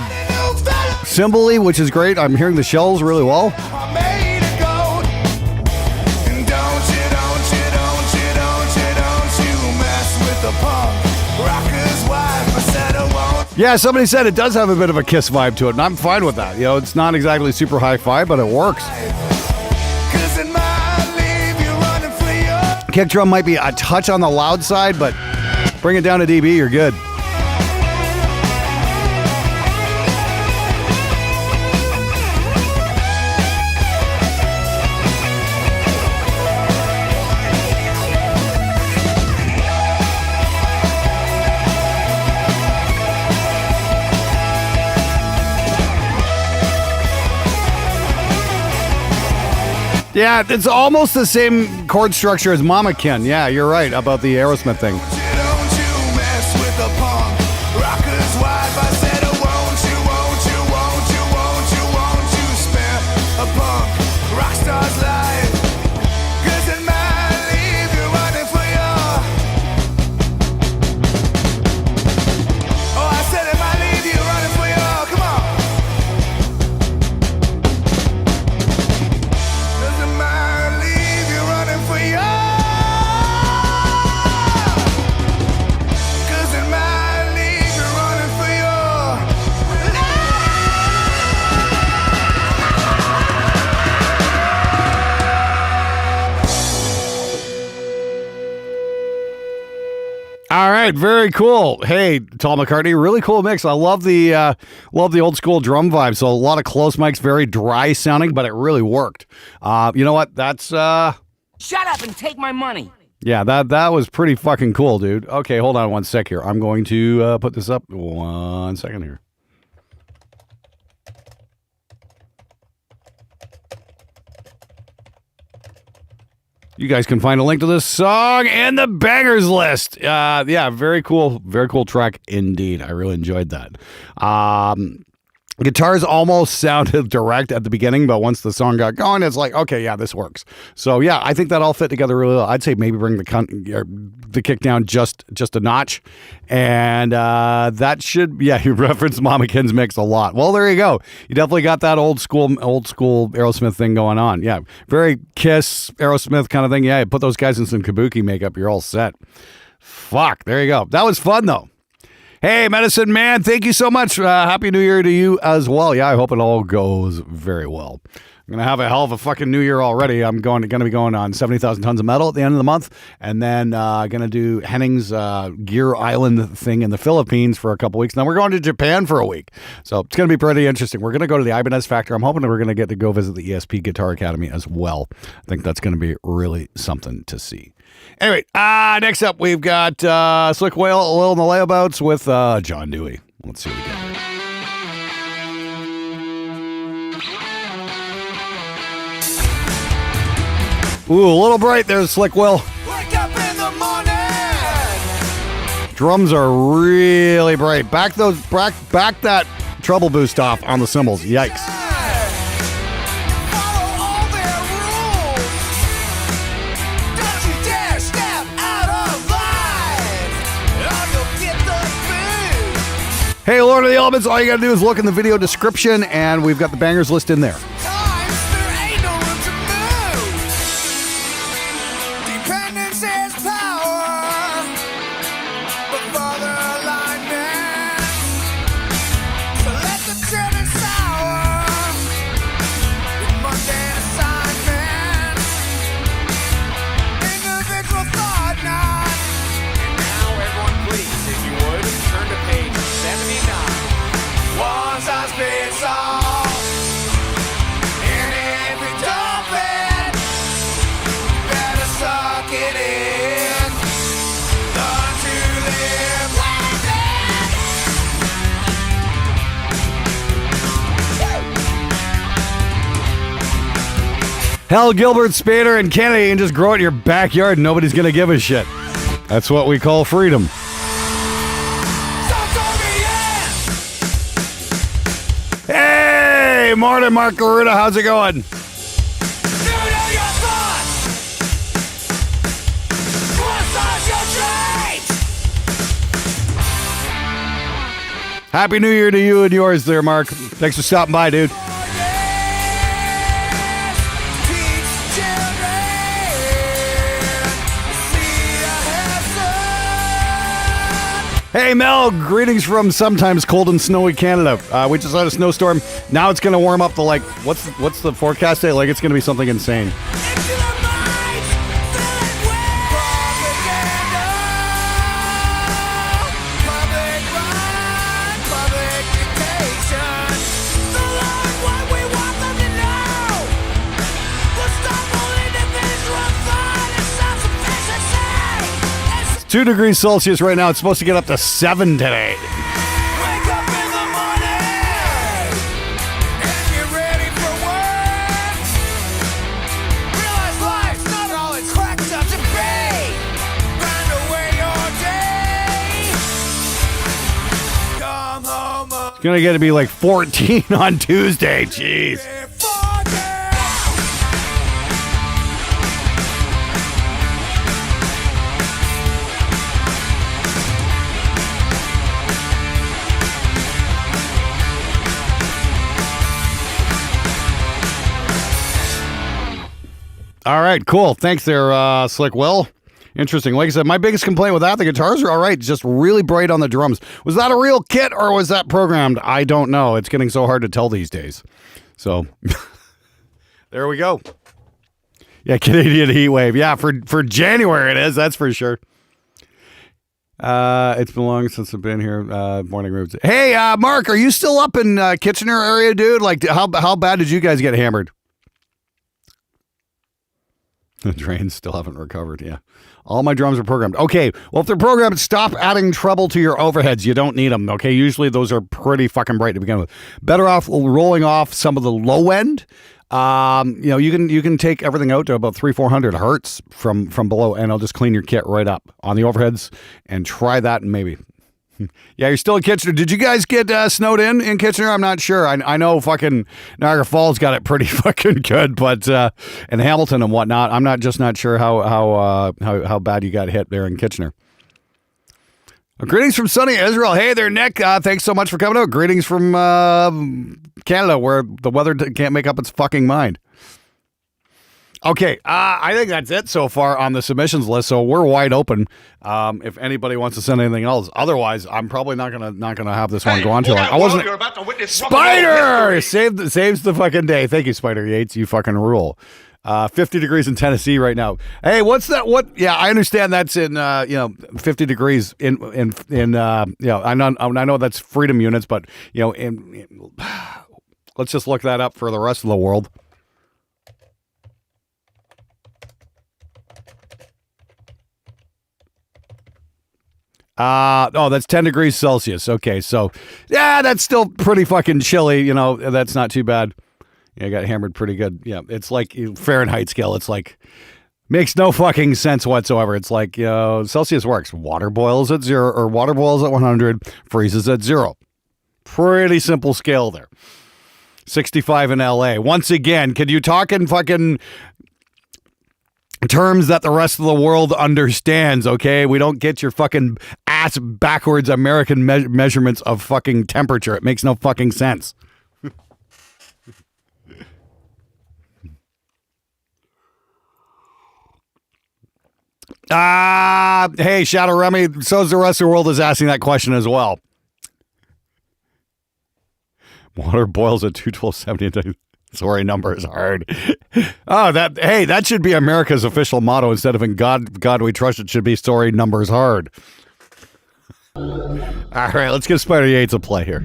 cymbally, which is great. I'm hearing the shells really well. Yeah, somebody said it does have a bit of a Kiss vibe to it, and I'm fine with that. It's not exactly super hi-fi, but it works. Kick drum might be a touch on the loud side, but bring it down to dB, you're good. Yeah, it's almost the same chord structure as Mama Ken. Yeah, you're right about the Aerosmith thing. All right, very cool. Hey, Tall McCartney, really cool mix. I love the old school drum vibe. So a lot of close mics, very dry sounding, but it really worked. You know what? That's Shut up and take my money. Yeah, that was pretty fucking cool, dude. Okay, hold on one sec here. I'm going to put this up 1 second here. You guys can find a link to this song and the bangers list. Yeah, very cool track indeed. I really enjoyed that. Guitars almost sounded direct at the beginning, but once the song got going, it's like, okay, yeah, this works. So yeah, I think that all fit together really well. I'd say maybe bring the kick down just a notch, and that should, yeah. You referenced Mama Ken's mix a lot. Well, there you go. You definitely got that old school Aerosmith thing going on. Yeah, very Kiss Aerosmith kind of thing. Yeah, you put those guys in some kabuki makeup, you're all set. Fuck, there you go. That was fun though. Hey, Medicine Man, thank you so much. Happy New Year to you as well. Yeah, I hope it all goes very well. I'm going to have a hell of a fucking New Year already. I'm going to be going on 70,000 Tons of Metal at the end of the month, and then going to do Henning's Gear Island thing in the Philippines for a couple weeks. Then we're going to Japan for a week. So it's going to be pretty interesting. We're going to go to the Ibanez Factory. I'm hoping that we're going to get to go visit the ESP Guitar Academy as well. I think that's going to be really something to see. Anyway, next up, we've got Slick Whale, Lil and the Layabouts with John Dewey. Let's see what we got here. Ooh, a little bright there, Slick Will. Wake up in the morning. Drums are really bright. Back that treble boost off on the cymbals. Yikes. Follow all their rules. Don't you dare step out of line, or you'll get the boot. Hey, Lord of the Elements, all you gotta do is look in the video description, and we've got the bangers list in there. Times there ain't no room to move. Dependence is power, but further alignment. So let the children sour with mundane assignments. Individual thought not. And now, everyone, please, if you would, turn to page 79. One size fits all. And if you don't fit, better suck it in. Learn to live like Hell, Gilbert, Spader, and Kennedy can just grow it in your backyard and nobody's gonna give a shit. That's what we call freedom. Hey, Martin Mark Garuda, how's it going? Happy New Year to you and yours there, Mark. Thanks for stopping by, dude. Hey, Mel, greetings from sometimes cold and snowy Canada. We just had a snowstorm. Now it's going to warm up to, like, what's the forecast say? Like, it's going to be something insane. It's 2 degrees Celsius right now. It's supposed to get up to 7 today. Wake up in the morning and get ready for work. Realize life's not all it's cracked up to be. Grind away your day. Come home It's going to get to be like 14 on Tuesday. Jeez. before girl. All right, cool. Thanks there, Slick Will. Interesting. Like I said, my biggest complaint with that, the guitars are all right, just really bright on the drums. Was that a real kit or was that programmed? I don't know. It's getting so hard to tell these days. So, there we go. Yeah, Canadian heat wave. Yeah, for January it is, that's for sure. It's been long since I've been here. Morning rooms. Hey, Mark, are you still up in Kitchener area, dude? Like, how bad did you guys get hammered? The drains still haven't recovered, yeah. All my drums are programmed. Okay, well, if they're programmed, stop adding treble to your overheads. You don't need them, okay? Usually those are pretty fucking bright to begin with. Better off rolling off some of the low end You can take everything out to about 300-400 hertz from below, and it'll just clean your kit right up on the overheads. And try that, and maybe. Yeah, you're still in Kitchener. Did you guys get snowed in Kitchener? I'm not sure. I know fucking Niagara Falls got it pretty fucking good, but and Hamilton and whatnot. I'm not sure how bad you got hit there in Kitchener. Greetings from sunny Israel. Hey there, Nick. Thanks so much for coming out. Greetings from Canada, where the weather can't make up its fucking mind. Okay, I think that's it so far on the submissions list. So we're wide open. If anybody wants to send anything else, otherwise, I'm probably not gonna have this one go on too long. I wasn't. You're about to witness Spider saves the fucking day. Thank you, Spider Yates. You fucking rule. 50 degrees in Tennessee right now. Hey, what's that? Yeah, I understand that's in 50 degrees in I know that's freedom units, but let's just look that up for the rest of the world. That's 10 degrees Celsius. Okay, so yeah, that's still pretty fucking chilly. That's not too bad. Yeah, I got hammered pretty good. Yeah, it's like Fahrenheit scale. It's like makes no fucking sense whatsoever. It's like Celsius works. Water boils at 0 or water boils at 100, freezes at 0. Pretty simple scale there. 65 in LA. Once again, could you talk in fucking terms that the rest of the world understands, okay? We don't get your fucking ass backwards American measurements of fucking temperature. It makes no fucking sense. Hey, Shadow Remy, so is the rest of the world is asking that question as well. Water boils at 212.70. Sorry, number is hard. That should be America's official motto. Instead of in God we trust, it should be sorry, numbers hard. All right, let's give Spider Yates a play here.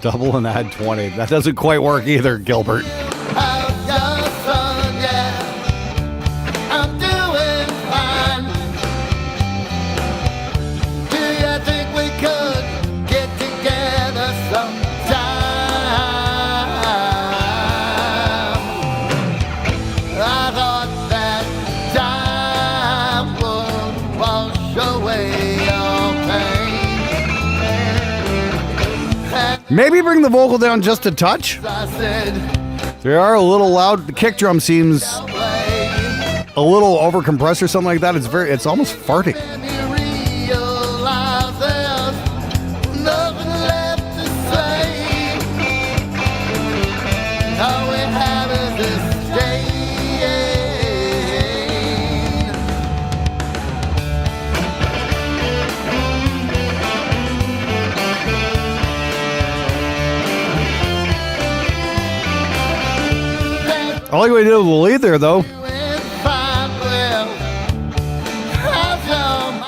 Double and add 20. That doesn't quite work either, Gilbert. Maybe bring the vocal down just a touch. They are a little loud. The kick drum seems a little overcompressed or something like that. It's almost farting. I like what you did with the lead there, though.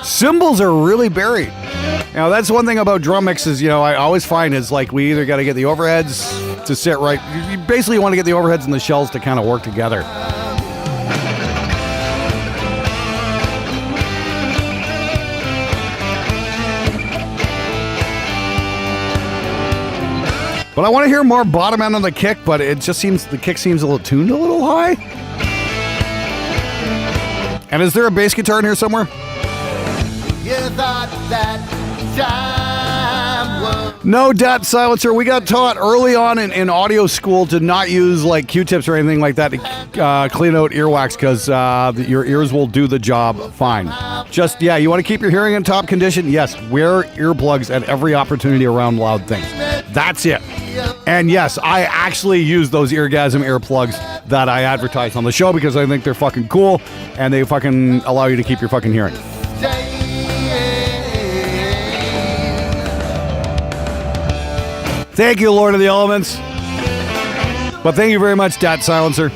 Cymbals are really buried. That's one thing about drum mixes, I always find is like we either got to get the overheads to sit right. You basically want to get the overheads and the shells to kind of work together. But I want to hear more bottom end on the kick, but it just seems the kick seems a little tuned a little high. And is there a bass guitar in here somewhere? No, DAT silencer. We got taught early on in audio school to not use like Q-tips or anything like that to clean out earwax because your ears will do the job fine. Just, you want to keep your hearing in top condition? Yes, wear earplugs at every opportunity around loud things. That's it. And yes, I actually use those Eargasm earplugs that I advertise on the show because I think they're fucking cool and they fucking allow you to keep your fucking hearing. Thank you, Lord of the Elements. But thank you very much, DAT Silencer.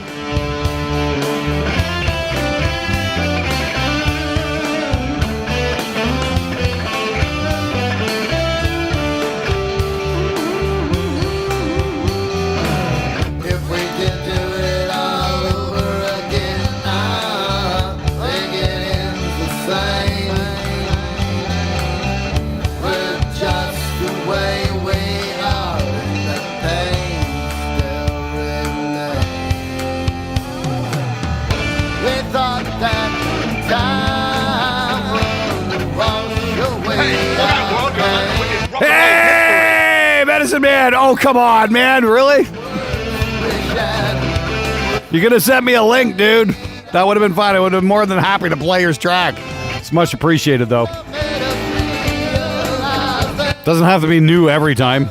Medicine Man. Oh, come on, man. Really? You could have sent me a link, dude. That would have been fine. I would have been more than happy to play your track. It's much appreciated, though. Doesn't have to be new every time.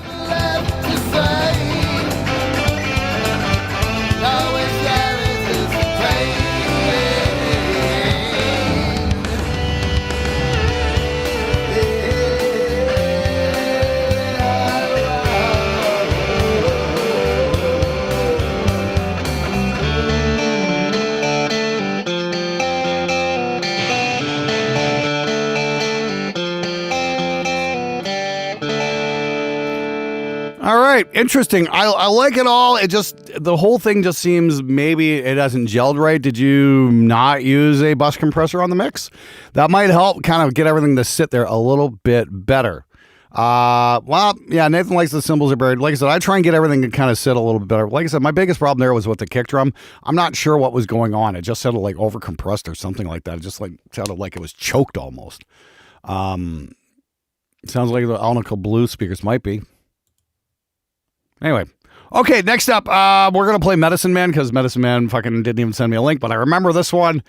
All right, interesting. I like it all. It just, the whole thing just seems maybe it hasn't gelled right. Did you not use a bus compressor on the mix? That might help kind of get everything to sit there a little bit better. Well, yeah, Nathan likes the cymbals are buried. Like I said, I try and get everything to kind of sit a little bit better. Like I said, my biggest problem there was with the kick drum. I'm not sure what was going on. It just sounded like over compressed or something like that. It just like sounded like it was choked almost. It sounds like the Alnico Blue speakers might be. Anyway, okay, next up, we're going to play Medicine Man because Medicine Man fucking didn't even send me a link, but I remember this one.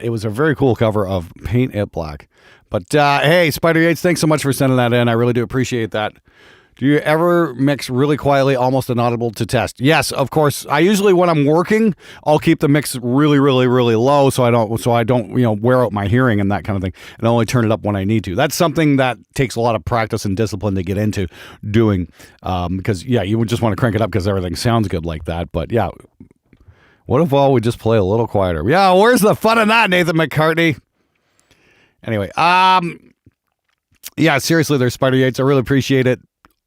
It was a very cool cover of Paint It Black. But hey, Spider Yates, thanks so much for sending that in. I really do appreciate that. Do you ever mix really quietly, almost inaudible to test? Yes, of course. I usually, when I'm working, I'll keep the mix really, really, really low so I don't, wear out my hearing and that kind of thing, and only turn it up when I need to. That's something that takes a lot of practice and discipline to get into doing, because yeah, you would just want to crank it up because everything sounds good like that. But yeah, what if all we just play a little quieter? Yeah, where's the fun in that, Nathan McCartney? Anyway, yeah, seriously, there's Spider Yates. I really appreciate it.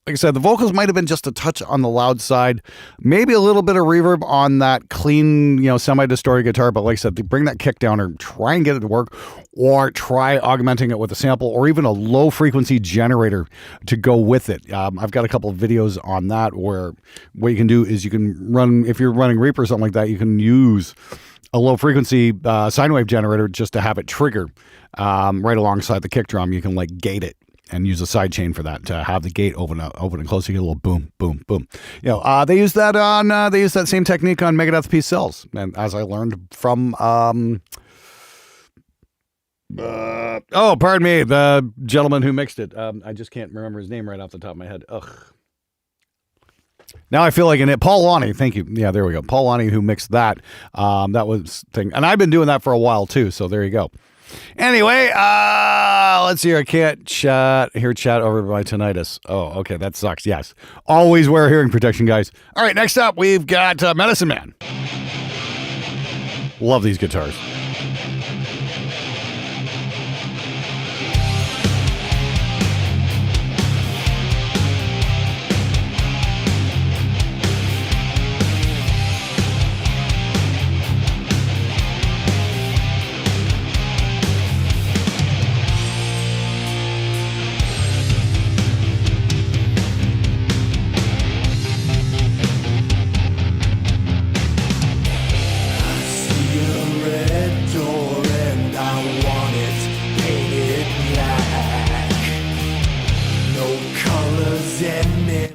Like I said, the vocals might have been just a touch on the loud side. Maybe a little bit of reverb on that clean, semi-distorted guitar. But like I said, bring that kick down or try and get it to work, or try augmenting it with a sample or even a low-frequency generator to go with it. I've got a couple of videos on that where what you can do is you can run, if you're running Reaper or something like that, you can use a low-frequency sine wave generator just to have it trigger right alongside the kick drum. You can gate it and use a side chain for that to have the gate open and close. You get a little boom, boom, boom. They use that on they use that same technique on Megadeth Peace Cells, and as I learned from pardon me, the gentleman who mixed it. I just can't remember his name right off the top of my head. Ugh. Now I feel like Paul Lonnie, thank you. Yeah, there we go. Paul Lonnie, who mixed that. That was thing, and I've been doing that for a while too. So there you go. Anyway, let's see. I can't hear chat over my tinnitus. Oh, okay, that sucks. Yes, always wear hearing protection, guys. All right, next up we've got Medicine Man. Love these guitars.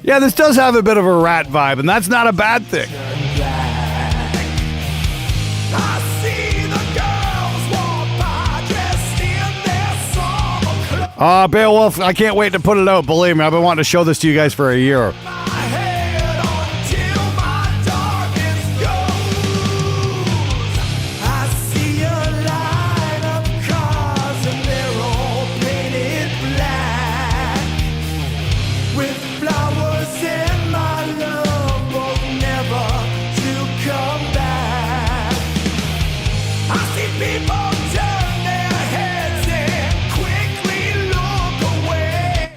Yeah, this does have a bit of a Rat vibe, and that's not a bad thing. Beowulf, I can't wait to put it out. Believe me, I've been wanting to show this to you guys for a year.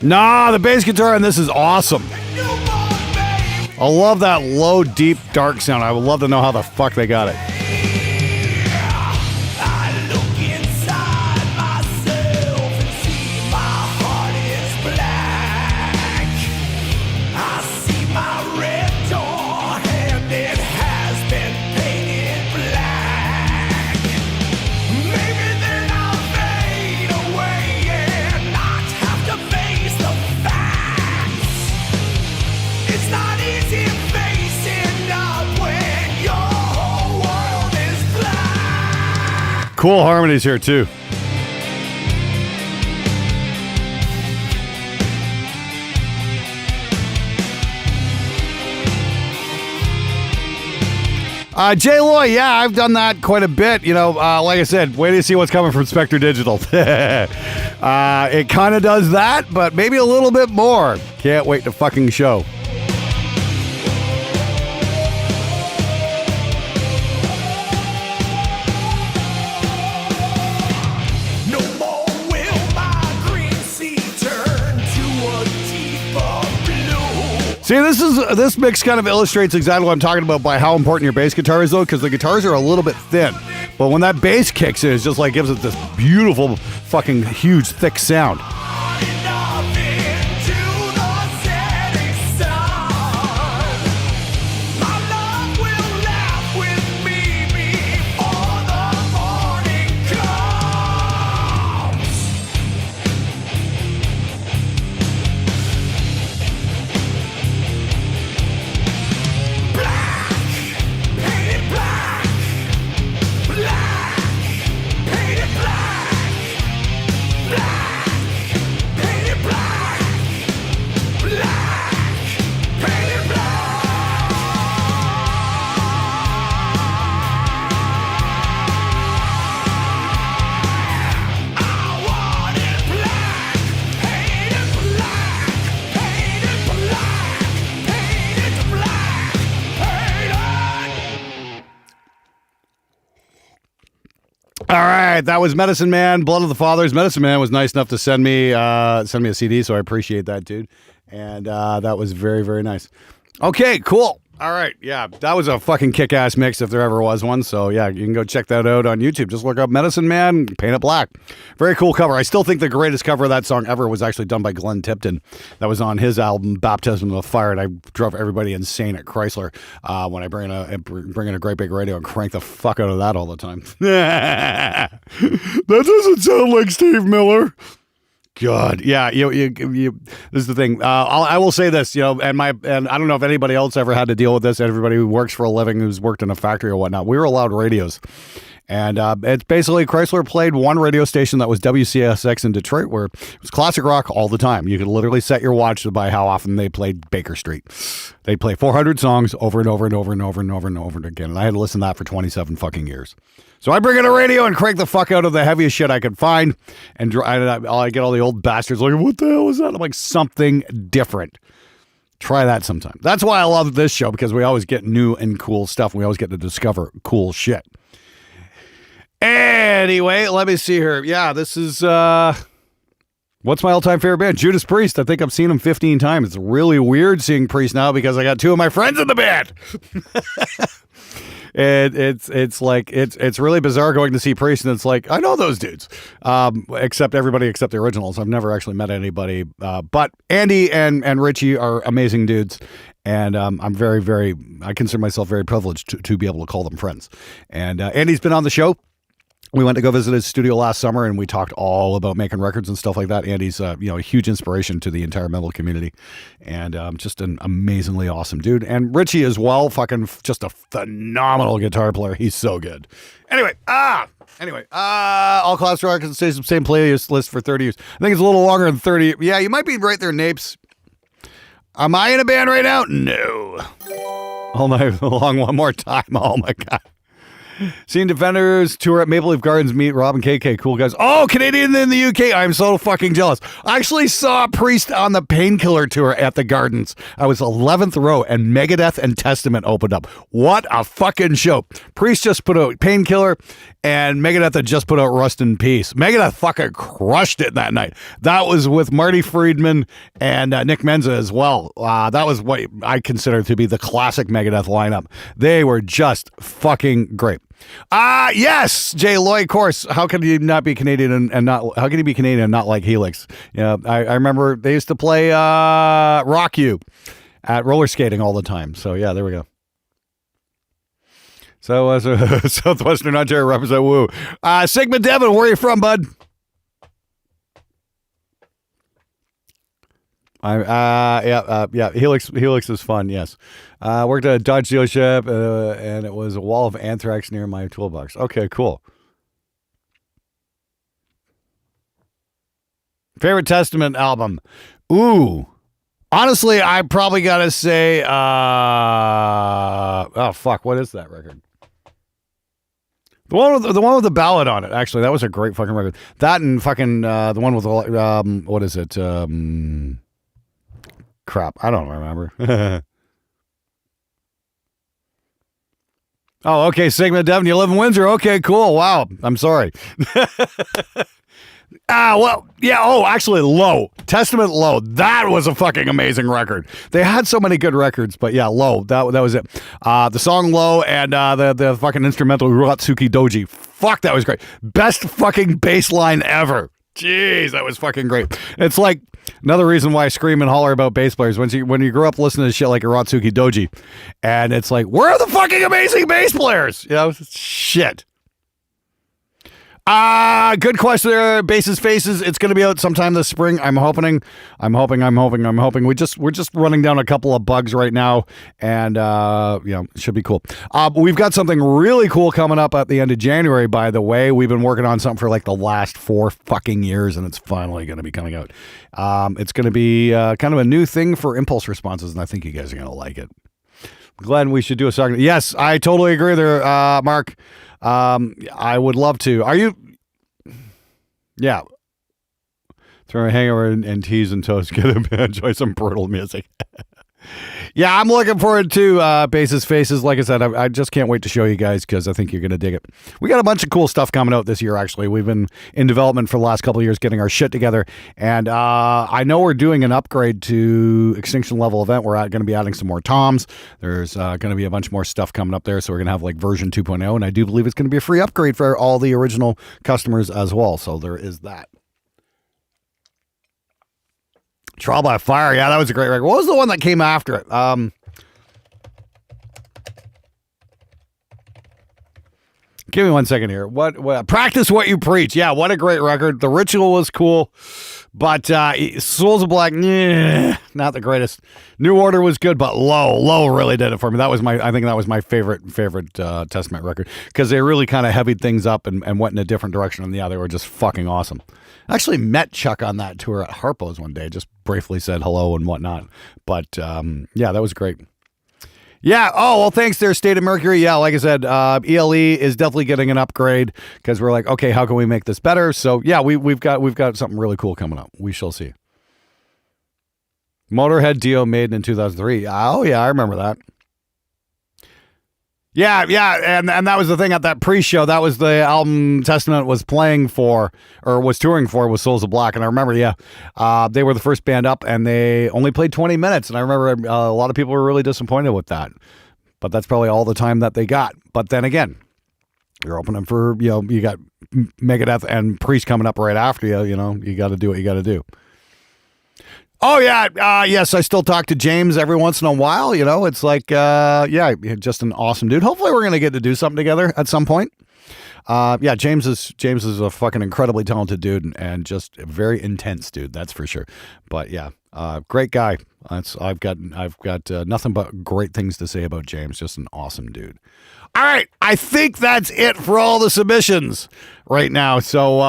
Nah, the bass guitar on this is awesome. I love that low, deep, dark sound. I would love to know how the fuck they got it. Cool harmonies here, too. Jay Loy, yeah, I've done that quite a bit. You know, like I said, wait to see what's coming from Spectre Digital. It kind of does that, but maybe a little bit more. Can't wait to fucking show. See, this mix kind of illustrates exactly what I'm talking about by how important your bass guitar is, though, because the guitars are a little bit thin. But when that bass kicks in, it just like gives it this beautiful, fucking huge, thick sound. All right, that was Medicine Man, Blood of the Fathers. Medicine Man was nice enough to send me a CD, so I appreciate that, dude. And that was very, very nice. Okay, cool. All right, yeah, that was a fucking kick-ass mix if there ever was one. So, yeah, you can go check that out on YouTube. Just look up Medicine Man, Paint It Black. Very cool cover. I still think the greatest cover of that song ever was actually done by Glenn Tipton. That was on his album, Baptism of Fire, and I drove everybody insane at Chrysler when I bring in a great big radio and crank the fuck out of that all the time. That doesn't sound like Steve Miller. God, yeah, you this is the thing. I will say this, you know, and I don't know if anybody else ever had to deal with this. Everybody who works for a living, who's worked in a factory or whatnot, we were allowed radios, and it's basically Chrysler played one radio station that was WCSX in Detroit, where it was classic rock all the time. You could literally set your watch by how often they played Baker Street. They'd play 400 songs over and over and over and over and over and over again, and I had to listen to that for 27 fucking years. So I bring in a radio and crank the fuck out of the heaviest shit I could find, and I get all the old bastards like, what the hell is that? I'm like, something different. Try that sometime. That's why I love this show, because we always get new and cool stuff, and we always get to discover cool shit. Anyway, let me see here. Yeah, this is, what's my all-time favorite band? Judas Priest. I think I've seen them 15 times. It's really weird seeing Priest now because I got two of my friends in the band. It's really bizarre going to see Priest, and it's like, I know those dudes, except everybody except the originals. I've never actually met anybody, but Andy and Richie are amazing dudes, and I'm very, very, I consider myself very privileged to be able to call them friends. And Andy's been on the show. We went to go visit his studio last summer, and we talked all about making records and stuff like that. Andy's, a huge inspiration to the entire metal community, and just an amazingly awesome dude. And Richie as well, fucking just a phenomenal guitar player. He's so good. Anyway, all classic rock stays the same playlist list for 30 years. I think it's a little longer than 30. Yeah, you might be right there, Napes. Am I in a band right now? No. Hold on, along one more time. Oh my God. Seeing Defenders tour at Maple Leaf Gardens, meet Rob and KK, cool guys. Oh, Canadian in the UK. I'm so fucking jealous. I actually saw Priest on the Painkiller tour at the Gardens. I was 11th row, and Megadeth and Testament opened up. What a fucking show. Priest just put out Painkiller, and Megadeth had just put out Rust in Peace. Megadeth fucking crushed it that night. That was with Marty Friedman and Nick Menza as well. That was what I consider to be the classic Megadeth lineup. They were just fucking great. Yes, Jay Loy, of course. How can you not be Canadian and not? How can you be Canadian and not like Helix? Yeah, I remember they used to play Rock You at roller skating all the time. So yeah, there we go. So Southwestern Ontario represent woo. Sigmund Devon, where are you from, bud? Yeah. Helix is fun. Yes. Worked at a Dodge dealership, and it was a wall of anthrax near my toolbox. Okay, cool. Favorite Testament album? Ooh. Honestly, I probably got to say, oh, fuck, what is that record? The one with the ballad on it, actually. That was a great fucking record. That and fucking the one with the, what is it? Crap, I don't remember. Oh, okay, Sigma Devon, you live in Windsor. Okay, cool. Wow, I'm sorry. Well, yeah, actually, Low. Testament Low. That was a fucking amazing record. They had so many good records, but yeah, Low. That was it. The song Low and the fucking instrumental Ruatsuki Doji. Fuck, that was great. Best fucking bass line ever. Jeez, that was fucking great. It's like another reason why I scream and holler about bass players. When you grow up listening to shit like Ruatsuki Doji, and it's like, where are the fucking amazing bass players? You know, shit. Good question there. Bases Faces. It's going to be out sometime this spring. I'm hoping. We're just running down a couple of bugs right now, and it should be cool. We've got something really cool coming up at the end of January. By the way, we've been working on something for like the last 4 fucking years, and it's finally going to be coming out. It's going to be kind of a new thing for impulse responses, and I think you guys are going to like it. Glenn, we should do a song. Yes, I totally agree there, Mark. I would love to. Are you? Yeah. Throw a hangover and teas and toast. Enjoy some brutal music. Yeah, I'm looking forward to Bases Faces. Like I said, I just can't wait to show you guys because I think you're going to dig it. We got a bunch of cool stuff coming out this year, actually. We've been in development for the last couple of years getting our shit together. And I know we're doing an upgrade to Extinction Level Event. We're going to be adding some more toms. There's going to be a bunch more stuff coming up there. So we're going to have like version 2.0. And I do believe it's going to be a free upgrade for all the original customers as well. So there is that. Trial by Fire. Yeah, that was a great record. What was the one that came after it? Give me 1 second here. What? Practice What You Preach. Yeah, what a great record. The Ritual was cool, but Souls of Black, not the greatest. New Order was good, but Low really did it for me. I think that was my favorite Testament record because they really kind of heavied things up and went in a different direction. And yeah, they were just fucking awesome. I actually met Chuck on that tour at Harpo's one day. Just briefly said hello and whatnot. But yeah, that was great. Yeah. Oh, well, thanks there, State of Mercury. Yeah, like I said, ELE is definitely getting an upgrade because we're like, okay, how can we make this better? So yeah, we've got something really cool coming up. We shall see. Motorhead Dio Maiden in 2003. Oh yeah, I remember that. Yeah, and that was the thing at that pre-show. That was the album Testament was playing for, or was touring for, was Souls of Black. And I remember, they were the first band up, and they only played 20 minutes. And I remember a lot of people were really disappointed with that. But that's probably all the time that they got. But then again, you're opening for, you got Megadeth and Priest coming up right after you. You got to do what you got to do. Oh, yeah. Yes, I still talk to James every once in a while. It's like, just an awesome dude. Hopefully we're going to get to do something together at some point. James is a fucking incredibly talented dude and just a very intense dude. That's for sure. But yeah, great guy. I've got nothing but great things to say about James. Just an awesome dude. All right. I think that's it for all the submissions right now. So,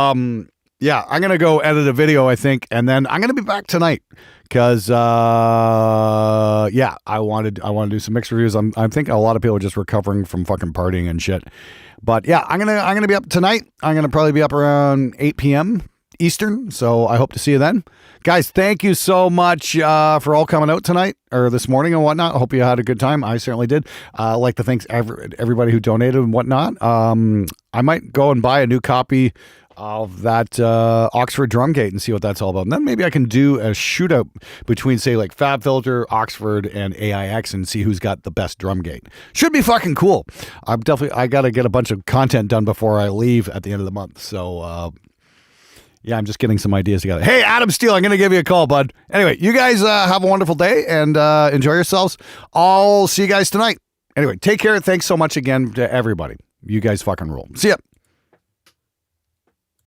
yeah, I'm going to go edit a video, I think, and then I'm going to be back tonight because, I want to do some mixed reviews. I think a lot of people are just recovering from fucking partying and shit. But yeah, I'm going to be up tonight. I'm going to probably be up around 8 p.m. Eastern, so I hope to see you then. Guys, thank you so much for all coming out tonight or this morning and whatnot. I hope you had a good time. I certainly did. I'd like to thank everybody who donated and whatnot. I might go and buy a new copy of that Oxford Drumgate and see what that's all about. And then maybe I can do a shootout between, say, like Fab Filter, Oxford, and AIX and see who's got the best drumgate. Should be fucking cool. I got to get a bunch of content done before I leave at the end of the month. So, yeah, I'm just getting some ideas together. Hey, Adam Steele, I'm going to give you a call, bud. Anyway, you guys have a wonderful day and enjoy yourselves. I'll see you guys tonight. Anyway, take care. Thanks so much again to everybody. You guys fucking rule. See ya.